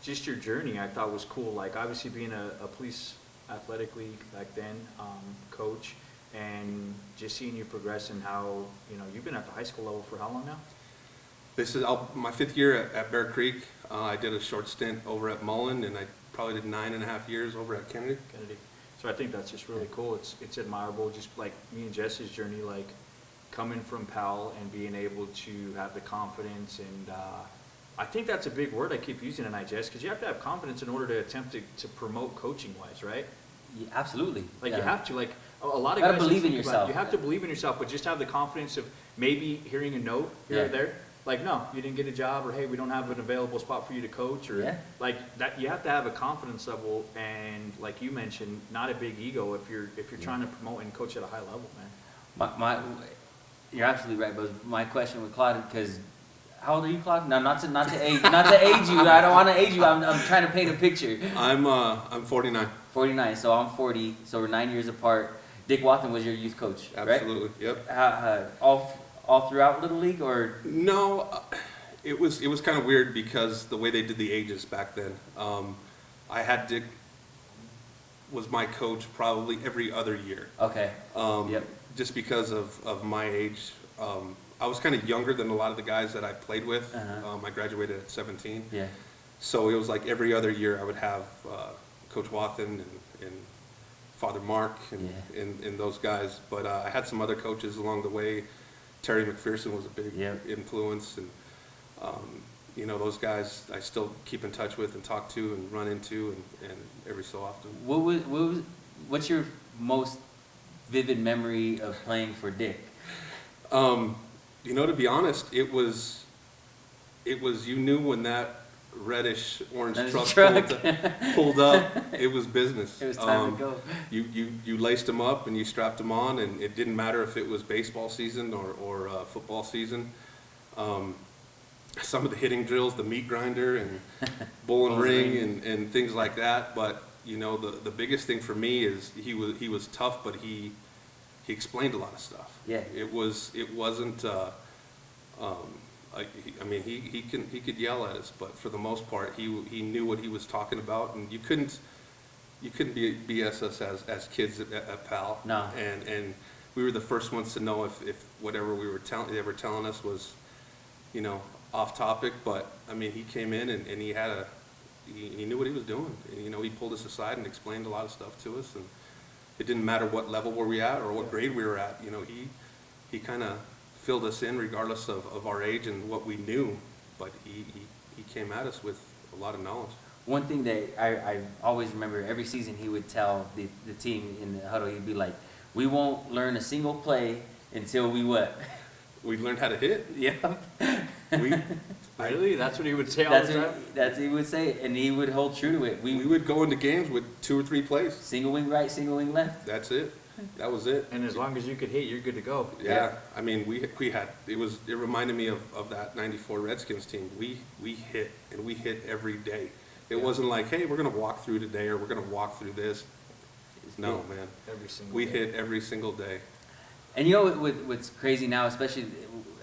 just your journey I thought was cool. Like obviously being a police athletic league back then, coach, and just seeing you progress and how, you've been at the high school level for how long now? This is my 5th year at Bear Creek. I did a short stint over at Mullen, and I probably did 9.5 years over at Kennedy. Kennedy. So I think that's just really cool. It's admirable, just like me and Jesse's journey, like coming from Pal and being able to have the confidence, and I think that's a big word I keep using tonight, Jess, because you have to have confidence in order to attempt to promote coaching-wise, right? Yeah, absolutely. Like you have to, like a lot of You gotta guys believe in think about it. yourself. You have to believe in yourself, but just have the confidence of maybe hearing a no here or Yeah. there. Like, no, you didn't get a job, or hey, we don't have an available spot for you to coach, or Yeah. like that. You have to have a confidence level, and like you mentioned, not a big ego if you're trying to promote and coach at a high level, man. You're absolutely right, but my question with Claude, because how old are you, Claude? No, not to age you. I don't want to age you. I'm trying to paint a picture. I'm 49. 49, so I'm 40, so we're 9 years apart. Dick Wathen was your youth coach, right? Absolutely, yep. All throughout Little League, or? No, it was kind of weird because the way they did the ages back then. I had Dick was my coach probably every other year. Okay. Yep. Just because of my age. I was kind of younger than a lot of the guys that I played with. Uh-huh. I graduated at 17. Yeah. So it was like every other year I would have Coach Wathen and Father Mark and those guys. But I had some other coaches along the way. Terry McPherson was a big influence, and those guys I still keep in touch with and talk to and run into and every so often. What's your most vivid memory of playing for Dick? To be honest, it was you knew when that reddish orange truck pulled up, it was business. It was time to go. You laced them up and you strapped them on, and it didn't matter if it was baseball season or football season. Some of the hitting drills, the meat grinder and bull and ring and things like that. But the biggest thing for me is he was tough, but he explained a lot of stuff. Yeah. It wasn't. He could yell at us, but for the most part, he knew what he was talking about, and you couldn't BS us as kids at Pal. No. And we were the first ones to know if whatever they were telling us was, off topic. But he came in and he knew what he was doing. And, he pulled us aside and explained a lot of stuff to us, and it didn't matter what level were we at or what grade we were at. He kind of filled us in regardless of our age and what we knew, but he came at us with a lot of knowledge. one thing that I always remember, every season he would tell the team in the huddle, he'd be like, we won't learn a single play until we what? We learned how to hit. Yeah. Really? That's what he would say all the time? That's what he would say, and he would hold true to it. We would go into games with 2 or 3 plays. Single wing right, single wing left. That's it. That was it. And as long as you could hit, you're good to go. Yeah, I mean, we had, it reminded me of that 94 Redskins team. We hit, and we hit every day. It wasn't like, hey, we're going to walk through today, or we're going to walk through this. No, man. Every single We day. hit every single day. And you know what's crazy now, especially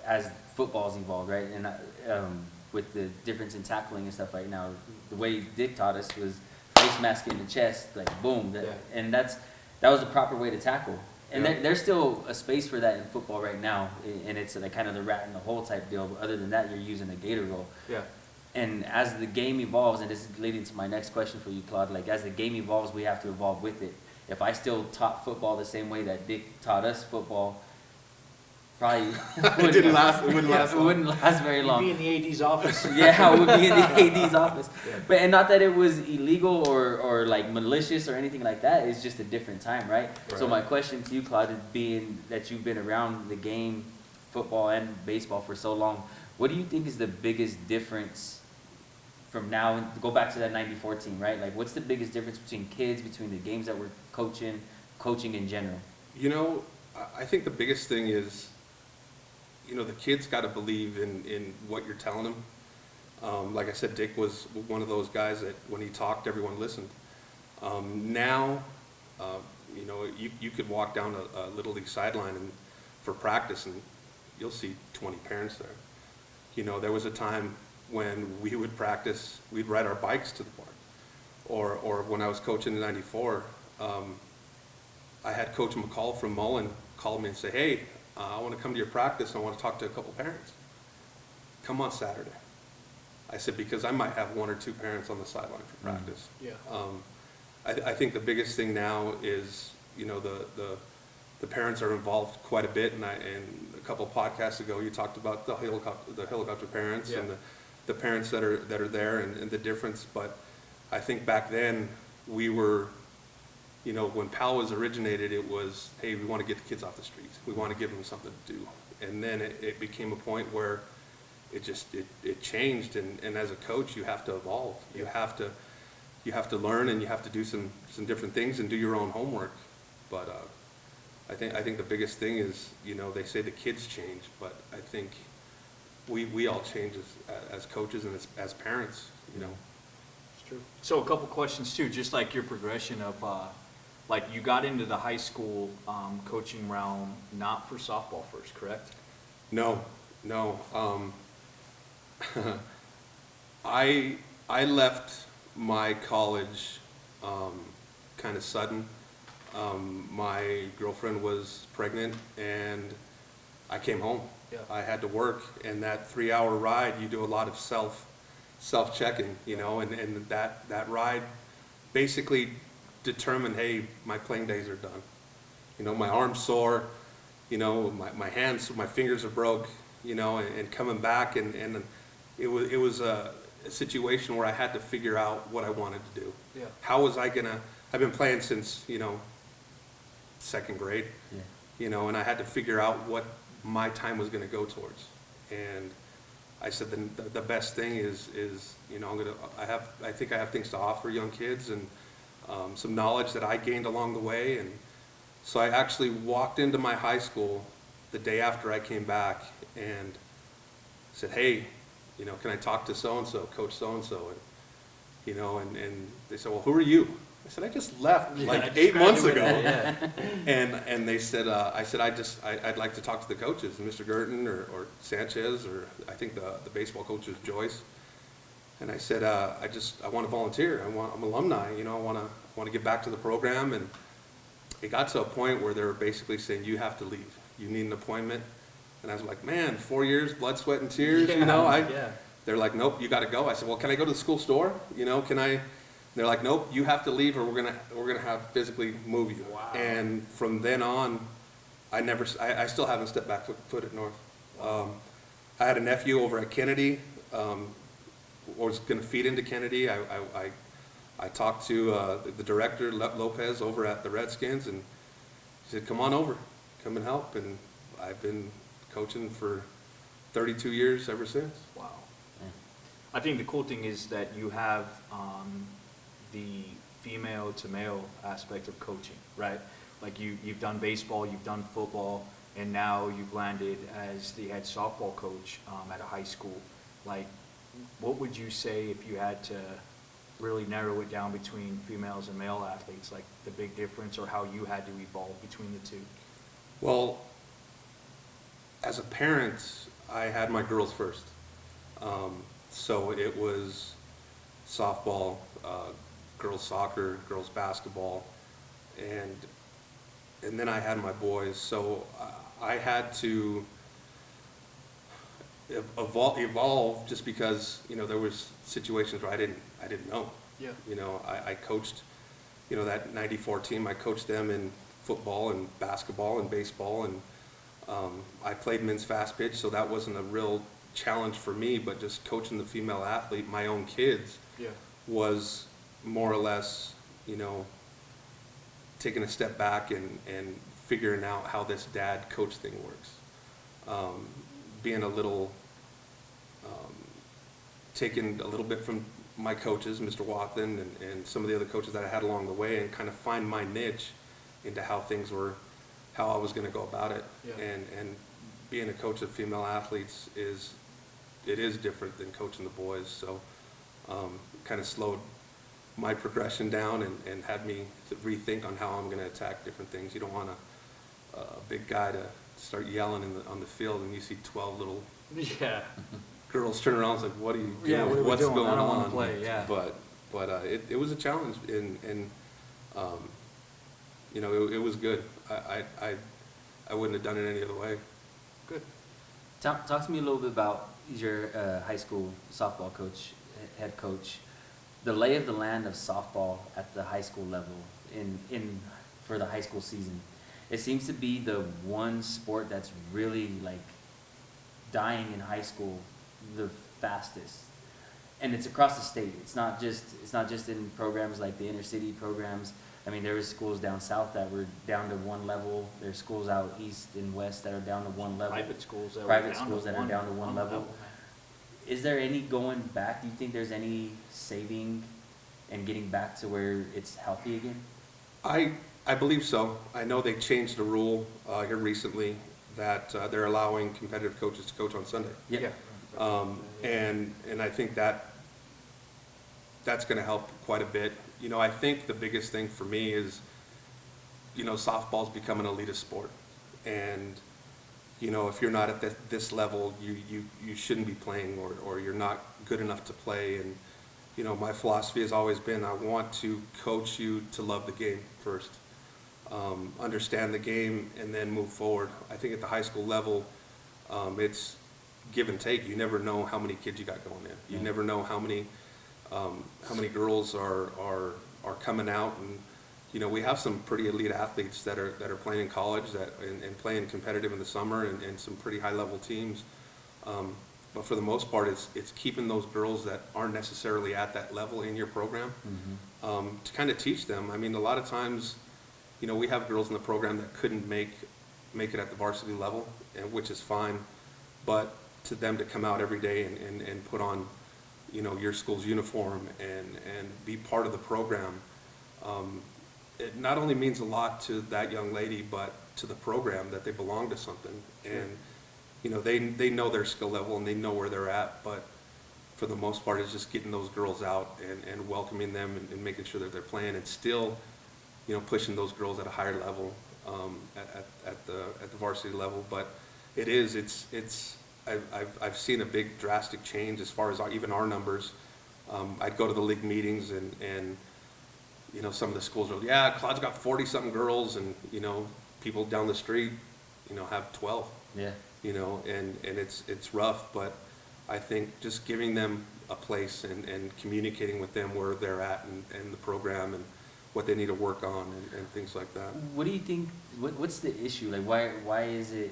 as football's evolved, right? And with the difference in tackling and stuff right now, the way Dick taught us was face mask in the chest, like boom. And that was the proper way to tackle. And there's still a space for that in football right now, and it's like kind of the rat in the hole type deal. But other than that, you're using a gator roll. Yeah. And as the game evolves, and this is leading to my next question for you, Claude, like as the game evolves, we have to evolve with it. If I still taught football the same way that Dick taught us football, probably It wouldn't last it wouldn't last very long. You'd be in the AD's office. Yeah, it would be in the AD's office. But and not that it was illegal or like malicious or anything like that. It's just a different time, right? So my question to you, Claude, is being that you've been around the game, football and baseball for so long, what do you think is the biggest difference from now and go back to that 94 team, right? Like what's the biggest difference between kids, between the games that we're coaching in general? You know, I think the biggest thing is, you know, the kids got to believe in what you're telling them. Like I said, Dick was one of those guys that when he talked, everyone listened. Now, you know, you could walk down a Little League sideline for practice and you'll see 20 parents there. You know, there was a time when we would practice, we'd ride our bikes to the park. Or when I was coaching in 94, I had Coach McCall from Mullen call me and say, hey, I want to come to your practice. I want to talk to a couple parents. Come on Saturday. I said, because I might have 1 or 2 parents on the sideline for practice. Yeah. I think the biggest thing now is, you know, the parents are involved quite a bit. And a couple of podcasts ago, you talked about the helicopter parents and the parents that are there and the difference. But I think back then we were, you know, when PAL was originated, it was, hey, we want to get the kids off the streets. We want to give them something to do. And then it became a point where it changed. And as a coach, you have to evolve. You have to learn, and you have to do some different things and do your own homework. But I think the biggest thing is, you know, they say the kids change, but I think we all change as coaches and as parents, you know. It's true. So a couple questions too, just like your progression of, like you got into the high school coaching realm not for softball first, correct? No. I left my college kind of sudden. My girlfriend was pregnant and I came home. Yeah. I had to work, and that 3-hour ride, you do a lot of self-checking, you know, and that ride basically determined, hey, my playing days are done. You know, my arm's sore, you know, my hands, my fingers are broke, you know, and coming back, and it was a situation where I had to figure out what I wanted to do. Yeah. How was I gonna, I've been playing since, you know, 2nd grade, you know, and I had to figure out what my time was gonna go towards. And I said the best thing is you know, I think I have things to offer young kids, and some knowledge that I gained along the way. And so I actually walked into my high school the day after I came back and said, hey, you know, can I talk to so-and-so, Coach so-and-so? And, you know, and they said, well, who are you? I said, I just left like 8 months ago. And they said, I said, I'd like to talk to the coaches, Mr. Gerton or Sanchez, or I think the baseball coach is Joyce. And I said, I want to volunteer. I'm alumni, you know, I want to get back to the program. And it got to a point where they were basically saying, you have to leave. You need an appointment. And I was like, man, 4 years, blood, sweat, and tears, you know. They're like, nope, you got to go. I said, well, can I go to the school store? You know, can I? They're like, nope, you have to leave, or we're gonna have to physically move you. Wow. And from then on, I still haven't stepped back foot at North. I had a nephew over at Kennedy. was going to feed into Kennedy. I talked to the director, Lopez, over at the Redskins, and he said, come on over, come and help. And I've been coaching for 32 years ever since. Wow. I think the cool thing is that you have the female to male aspect of coaching, right? Like you've done baseball, you've done football, and now you've landed as the head softball coach at a high school. Like, what would you say if you had to really narrow it down between females and male athletes, like the big difference or how you had to evolve between the two? Well, as a parent, I had my girls first. So it was softball, girls soccer, girls basketball, and then I had my boys. So I had to evolve just because, you know, there was situations where I didn't know. Yeah. You know, I coached, you know, that 94 team, I coached them in football and basketball and baseball, and I played men's fast pitch, so that wasn't a real challenge for me, but just coaching the female athlete, my own kids, Yeah. was more or less, you know, taking a step back and figuring out how this dad coach thing works. Being a little, taking a little bit from my coaches, Mr. Watson and some of the other coaches that I had along the way, and kind of find my niche into how things were, how I was going to go about it. Yeah. And being a coach of female athletes is different than coaching the boys. So kind of slowed my progression down and had me to rethink on how I'm going to attack different things. You don't want a big guy to start yelling on the field and you see 12 little Yeah. girls turn around and like, what are you doing? Yeah, what are we What's doing? going I don't on? wanna play, yeah. But it was a challenge, and you know, it was good. I wouldn't have done it any other way. Good. Talk to me a little bit about your high school softball coach, head coach, the lay of the land of softball at the high school level for the high school season. It seems to be the one sport that's really like dying in high school the fastest, and it's across the state. It's not just in programs like the inner city programs. I mean, there was schools down south that were down to one level. There's schools out east and west that are down to one level. Private schools that are down to one level. Is there any going back? Do you think there's any saving and getting back to where it's healthy again? I believe so. I know they changed the rule here recently that they're allowing competitive coaches to coach on Sunday. Yeah. And I think that's going to help quite a bit. You know, I think the biggest thing for me is, you know, softball's become an elitist sport, and you know, if you're not at this level, you shouldn't be playing, or you're not good enough to play. And you know, my philosophy has always been, I want to coach you to love the game first, understand the game, and then move forward. I think at the high school level, it's give and take. You never know how many kids you got going in. You never know how many girls are coming out, and you know, we have some pretty elite athletes that are playing in college and playing competitive in the summer, and some pretty high level teams. But for the most part, it's keeping those girls that aren't necessarily at that level in your program, to kind of teach them. I mean, a lot of times, you know, we have girls in the program that couldn't make it at the varsity level, which is fine, but to them to come out every day and put on, you know, your school's uniform and be part of the program, it not only means a lot to that young lady, but to the program, that they belong to something. And you know, they know their skill level and they know where they're at, but for the most part, it's just getting those girls out and welcoming them and making sure that they're playing, and still, you know, pushing those girls at a higher level, at the varsity level. But I've seen a big drastic change as far as even our numbers. I'd go to the league meetings and you know, some of the schools are, yeah, Claude's got 40-something girls, and you know, people down the street, you know, have 12. Yeah. You know, and it's rough, but I think just giving them a place and communicating with them where they're at and the program and what they need to work on and things like that. What do you think? What's the issue? Like, why is it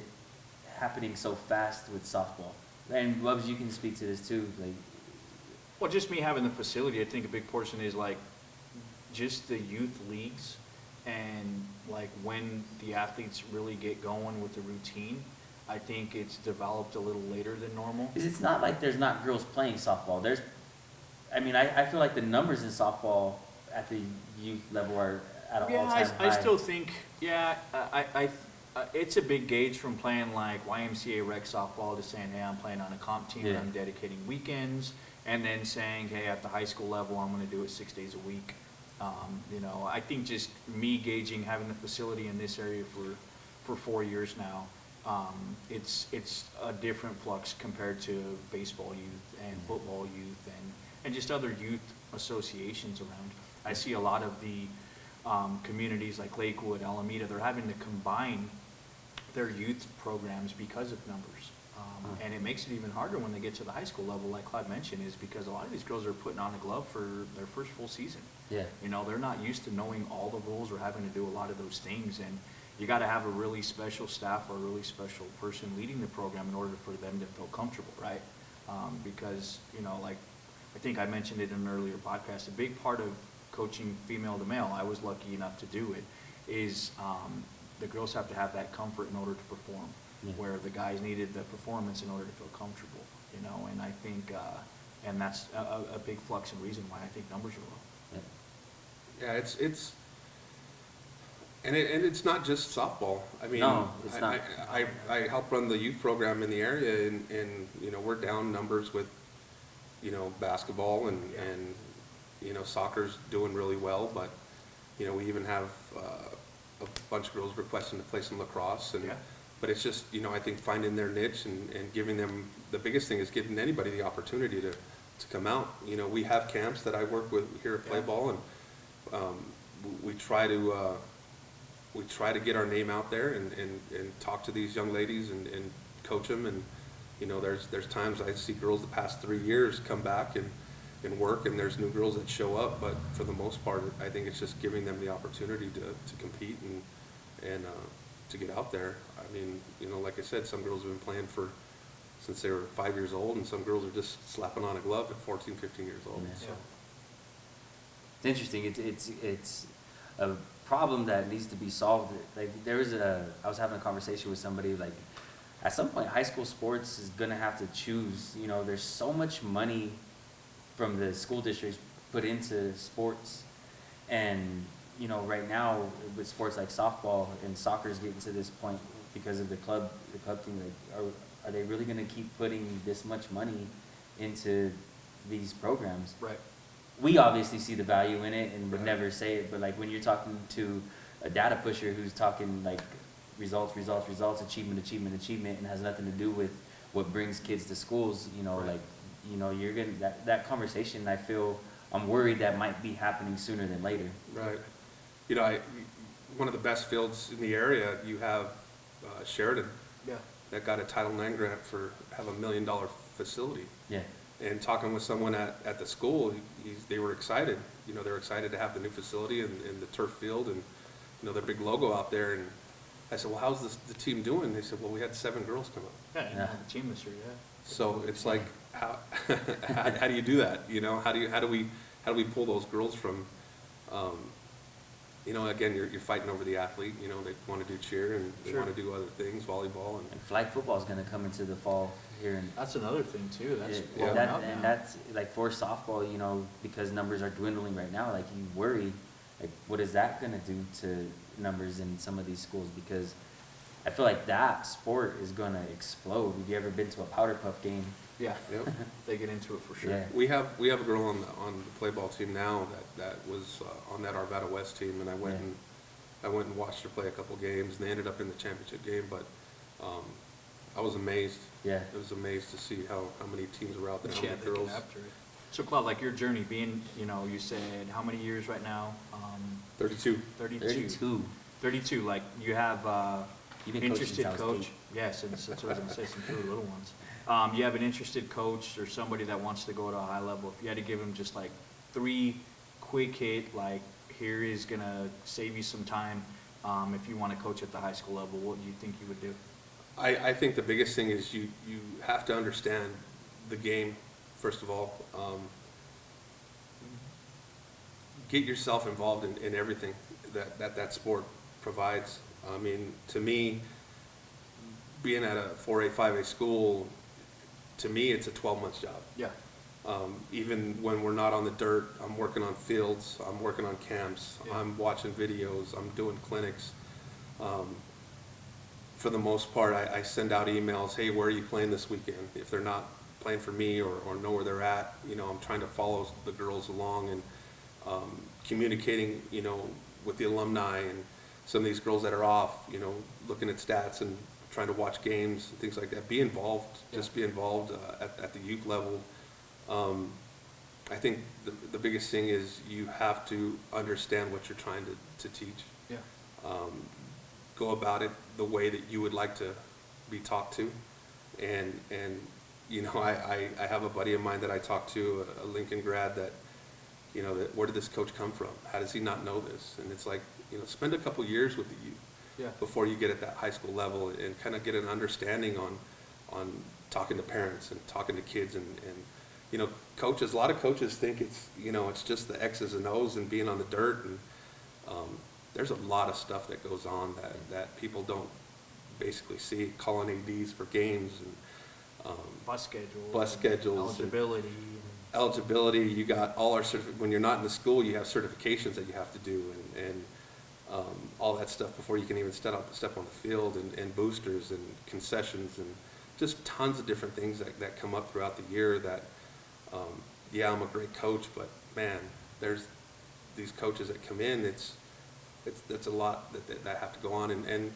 happening so fast with softball? And Bubs, you can speak to this too. Like, Well, just me having the facility, I think a big portion is like just the youth leagues and like when the athletes really get going with the routine. I think it's developed a little later than normal. Because it's not like there's not girls playing softball. I feel like the numbers in softball at the youth level are at an all-time high. I still think, it's a big gauge from playing like YMCA rec softball to saying, hey, I'm playing on a comp team and I'm dedicating weekends, and then saying, hey, at the high school level, I'm going to do it 6 days a week. I think just me gauging having the facility in this area for 4 years now, it's a different flux compared to baseball youth and football youth and just other youth associations around. I see a lot of the communities like Lakewood, Alameda, they're having to combine their youth programs because of numbers. And it makes it even harder when they get to the high school level, like Claude mentioned, is because a lot of these girls are putting on a glove for their first full season. Yeah. They're not used to knowing all the rules or having to do a lot of those things. And you got to have a really special staff or a really special person leading the program in order for them to feel comfortable, right? Because, like I think I mentioned it in an earlier podcast, a big part of coaching female to male, I was lucky enough to do it, is the girls have to have that comfort in order to perform, where the guys needed the performance in order to feel comfortable, and I think, and that's a big flux and reason why I think numbers are low. Yeah, it's not just softball. I mean, No, it's not. I help run the youth program in the area, and we're down numbers with, basketball and soccer's doing really well, but, we even have a bunch of girls requesting to play some lacrosse, but it's just, I think finding their niche and giving them, the biggest thing is giving anybody the opportunity to come out. We have camps that I work with here at Play Ball, and we try to get our name out there and talk to these young ladies and coach them. And, there's times I see girls the past 3 years come back and work, and there's new girls that show up, but for the most part, I think it's just giving them the opportunity to compete and to get out there. I mean, like I said, some girls have been playing since they were 5 years old, and some girls are just slapping on a glove at 14, 15 years old. Yeah. So. It's interesting. It's a problem that needs to be solved. Like I was having a conversation with somebody, like at some point high school sports is gonna have to choose. There's so much money from the school districts put into sports, and right now with sports like softball and soccer is getting to this point because of the club thing. Like, are they really gonna keep putting this much money into these programs? Right. We obviously see the value in it and would never say it, but like when you're talking to a data pusher who's talking like results, achievement, and has nothing to do with what brings kids to schools, you're gonna that conversation. I'm worried that might be happening sooner than later. Right. One of the best fields in the area, you have Sheridan. Yeah. That got a Title IX grant have $1 million facility. Yeah. And talking with someone at the school, they were excited. They were excited to have the new facility and the turf field and, their big logo out there. And I said, well, how's the team doing? They said, well, we had 7 girls come up. Yeah, the team this year, So it's like, how do you do that? How do we pull those girls from, again, you're fighting over the athlete. They want to do cheer and they want to do other things, volleyball. And flag football is going to come into the fall here. That's another thing too. That's like for softball, because numbers are dwindling right now. Like you worry, like what is that going to do to numbers in some of these schools? Because I feel like that sport is going to explode. Have you ever been to a powder puff game? Yeah, they get into it for sure. Yeah. We have a girl on the play ball team now that was on that Arvada West team, and I went and watched her play a couple games, and they ended up in the championship game. But I was amazed. Yeah, I was amazed to see how many teams were out there, how many girls. After it. So Claude, like your journey being, you said how many years right now? 32. 32. Like you have You've been interested coach. 8. Yes, that's what I was gonna say. Some two little ones. You have an interested coach or somebody that wants to go to a high level. If you had to give them just like 3 quick hit, like here is gonna save you some time. If you want to coach at the high school level, what do you think you would do? I think the biggest thing is you have to understand the game, first of all. get yourself involved in everything that sport provides. I mean, to me, being at a 4A, 5A school, to me, it's a 12-month job. Yeah. Even when we're not on the dirt, I'm working on fields, I'm working on camps, Yeah. I'm watching videos, I'm doing clinics. For the most part, I send out emails, hey, where are you playing this weekend? If they're not playing for me or know where they're at, you know, I'm trying to follow the girls along and communicating, you know, with the alumni and some of these girls that are off, you know, looking at stats and trying to watch games and things like that. Be involved, just be involved at the youth level. I think the biggest thing is you have to understand what you're trying to teach. Yeah. Go about it the way that you would like to be talked to. And you know, I have a buddy of mine that I talked to, a Lincoln grad, that, you know, that where did this coach come from? How does he not know this? And it's like, you know, spend a couple years with the youth before you get at that high school level and kind of get an understanding on talking to parents and talking to kids and you know, coaches, a lot of coaches think it's, you know, it's just the X's and O's and being on the dirt, and there's a lot of stuff that goes on that people don't basically see, calling ADs for games and Bus schedules. Eligibility, you got all our when you're not in the school, you have certifications that you have to do and all that stuff before you can even step on the field, and boosters and concessions and just tons of different things that come up throughout the year that, yeah, I'm a great coach, but man, there's these coaches that come in, it's a lot that have to go on. And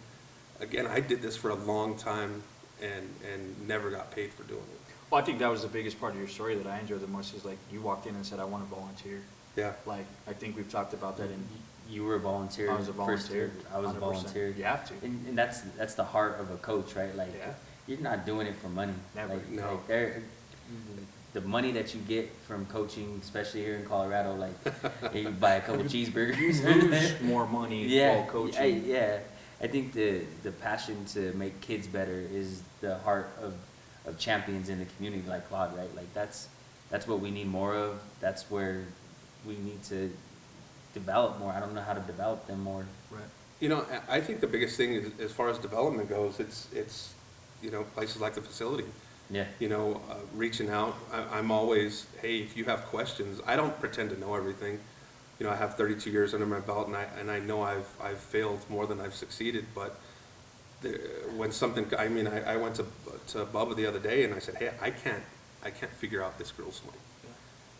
again, I did this for a long time and never got paid for doing it. Well, I think that was the biggest part of your story that I enjoyed the most, is like you walked in and said, I want to volunteer. Yeah. Like, I think we've talked about that in. You were a volunteer. I was a volunteer. I was a 100%. volunteer. You have to. And that's the heart of a coach, right? Like, Yeah. you're not doing it for money. Never. Like, No. like the money that you get from coaching, especially here in Colorado, like you buy a couple cheeseburgers. You lose more money while coaching. I think the passion to make kids better is the heart of champions in the community, like Claude, right? Like that's what we need more of. That's where we need to develop more. I don't know how to develop them more. Right. You know, I think the biggest thing is, as far as development goes, it's you know, places like the facility. Yeah. You know, reaching out. I'm always, hey, if you have questions, I don't pretend to know everything. You know, I have 32 years under my belt, and I know I've failed more than I've succeeded. But when something, I mean, I went to Bubba the other day, and I said, hey, I can't figure out this girl's swing. Yeah.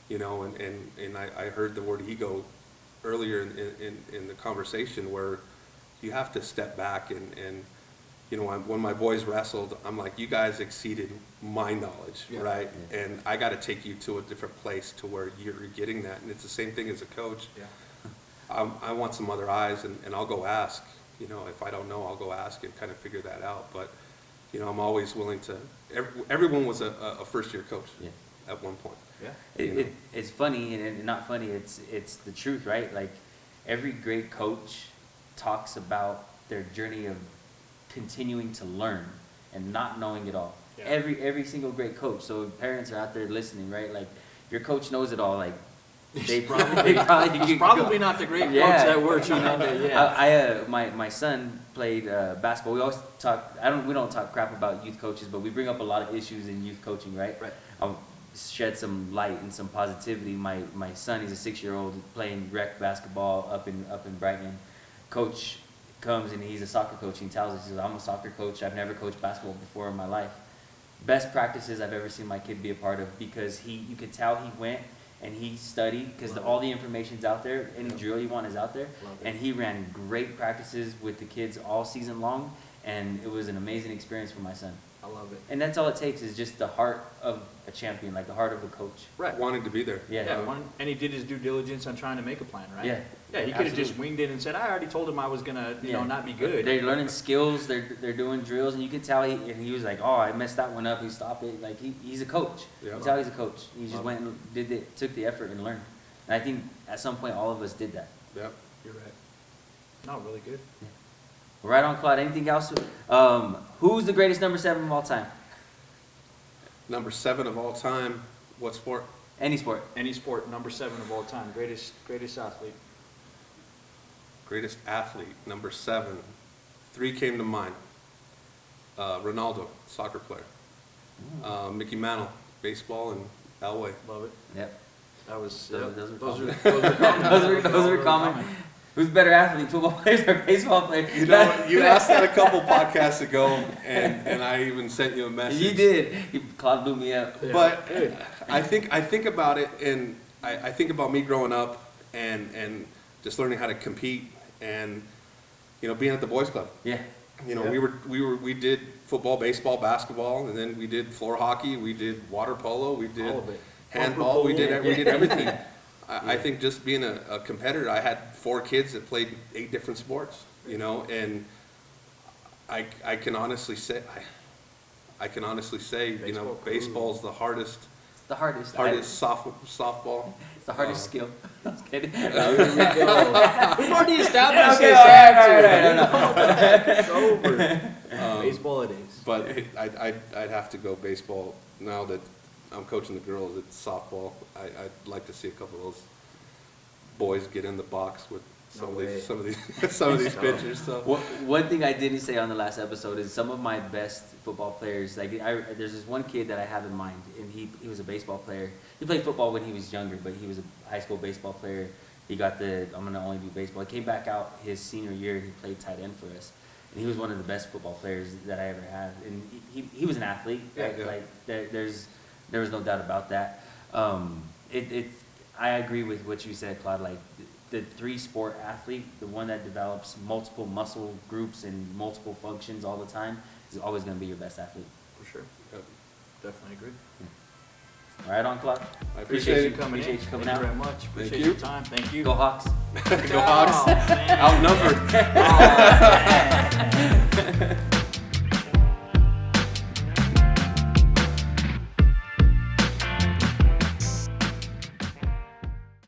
You know, and I heard the word ego earlier in the conversation, where you have to step back and you know, when my boys wrestled, I'm like, you guys exceeded my knowledge, Yeah. right? Yeah. And I got to take you to a different place to where you're getting that. And it's the same thing as a coach. Yeah. I want some other eyes, and I'll go ask. You know, if I don't know, I'll go ask and kind of figure that out. But, you know, I'm always willing to. Everyone was a first-year coach at one point. Yeah. It's funny and not funny. It's the truth, right? Like every great coach talks about their journey of continuing to learn and not knowing it all. Yeah. Every single great coach. So parents are out there listening, right? Like your coach knows it all. Like they probably He's probably not the great coach that we're trying to. Yeah. My son played basketball. We always talk. We don't talk crap about youth coaches, but we bring up a lot of issues in youth coaching, right? Right. I'll shed some light and some positivity. My son, he's a 6-year-old playing rec basketball up in Brighton. Coach comes and he's a soccer coach. And he tells us, he says, I'm a soccer coach. I've never coached basketball before in my life. Best practices I've ever seen my kid be a part of, because you could tell he went and he studied, because all the information's out there. Any drill you want is out there. And he ran great practices with the kids all season long, and it was an amazing experience for my son. I love it. And that's all it takes, is just the heart of a champion, like the heart of a coach. Right. Wanting to be there. Yeah. And he did his due diligence on trying to make a plan, right? Yeah. Yeah, he could have just winged it and said, I already told him I was gonna, you know, not be good. They're learning skills. They're doing drills, and you can tell he was like, oh, I messed that one up. He stopped it. Like he's a coach. Yeah. You can tell he's a coach. He just went and took the effort and learned. And I think at some point all of us did that. Yep. You're right. No, really good. Right on, Claude. Anything else? Who's the greatest number 7 of all time? Number 7 of all time. What sport? Any sport. Any sport, number 7 of all time. Greatest athlete. Greatest athlete, number 7. 3 came to mind. Ronaldo, soccer player. Mickey Mantle, baseball, and Elway. Love it. Yep. That was Those were those common. are Those were common. Who's better athlete, football players or baseball players? You know, you asked that a couple podcasts ago, and I even sent you a message. You did. Claude blew me up. Yeah. But I think about it, and I think about me growing up and just learning how to compete, and being at the boys club. Yeah. We did football, baseball, basketball, and then we did floor hockey, we did water polo, we did All of it. handball, we did everything. I think just being a competitor, I had 4 kids that played 8 different sports, and I can honestly say, baseball's the hardest The hardest. softball. It's the hardest skill. I was kidding. We've already established Okay, this all right. It's over. Baseball it is. But I'd have to go baseball now that I'm coaching the girls. It's softball. I'd like to see a couple of those boys get in the box with some of these pitchers. So One thing I didn't say on the last episode is some of my best football players. Like there's this one kid that I have in mind, and he was a baseball player. He played football when he was younger, but he was a high school baseball player. He got I'm gonna only do baseball. He came back out his senior year, and he played tight end for us. And he was one of the best football players that I ever had. And he was an athlete, right? Yeah. Like there was no doubt about that. I agree with what you said, Claude. Like the 3-sport athlete, the one that develops multiple muscle groups and multiple functions all the time, is always going to be your best athlete. For sure. Yep. Definitely agree. Right on, Claude. I appreciate you coming Appreciate in. you coming Thank out. you very much. Appreciate you. your time. Thank you. Go Hawks. Go Hawks. Oh, man. Outnumbered. Oh, man.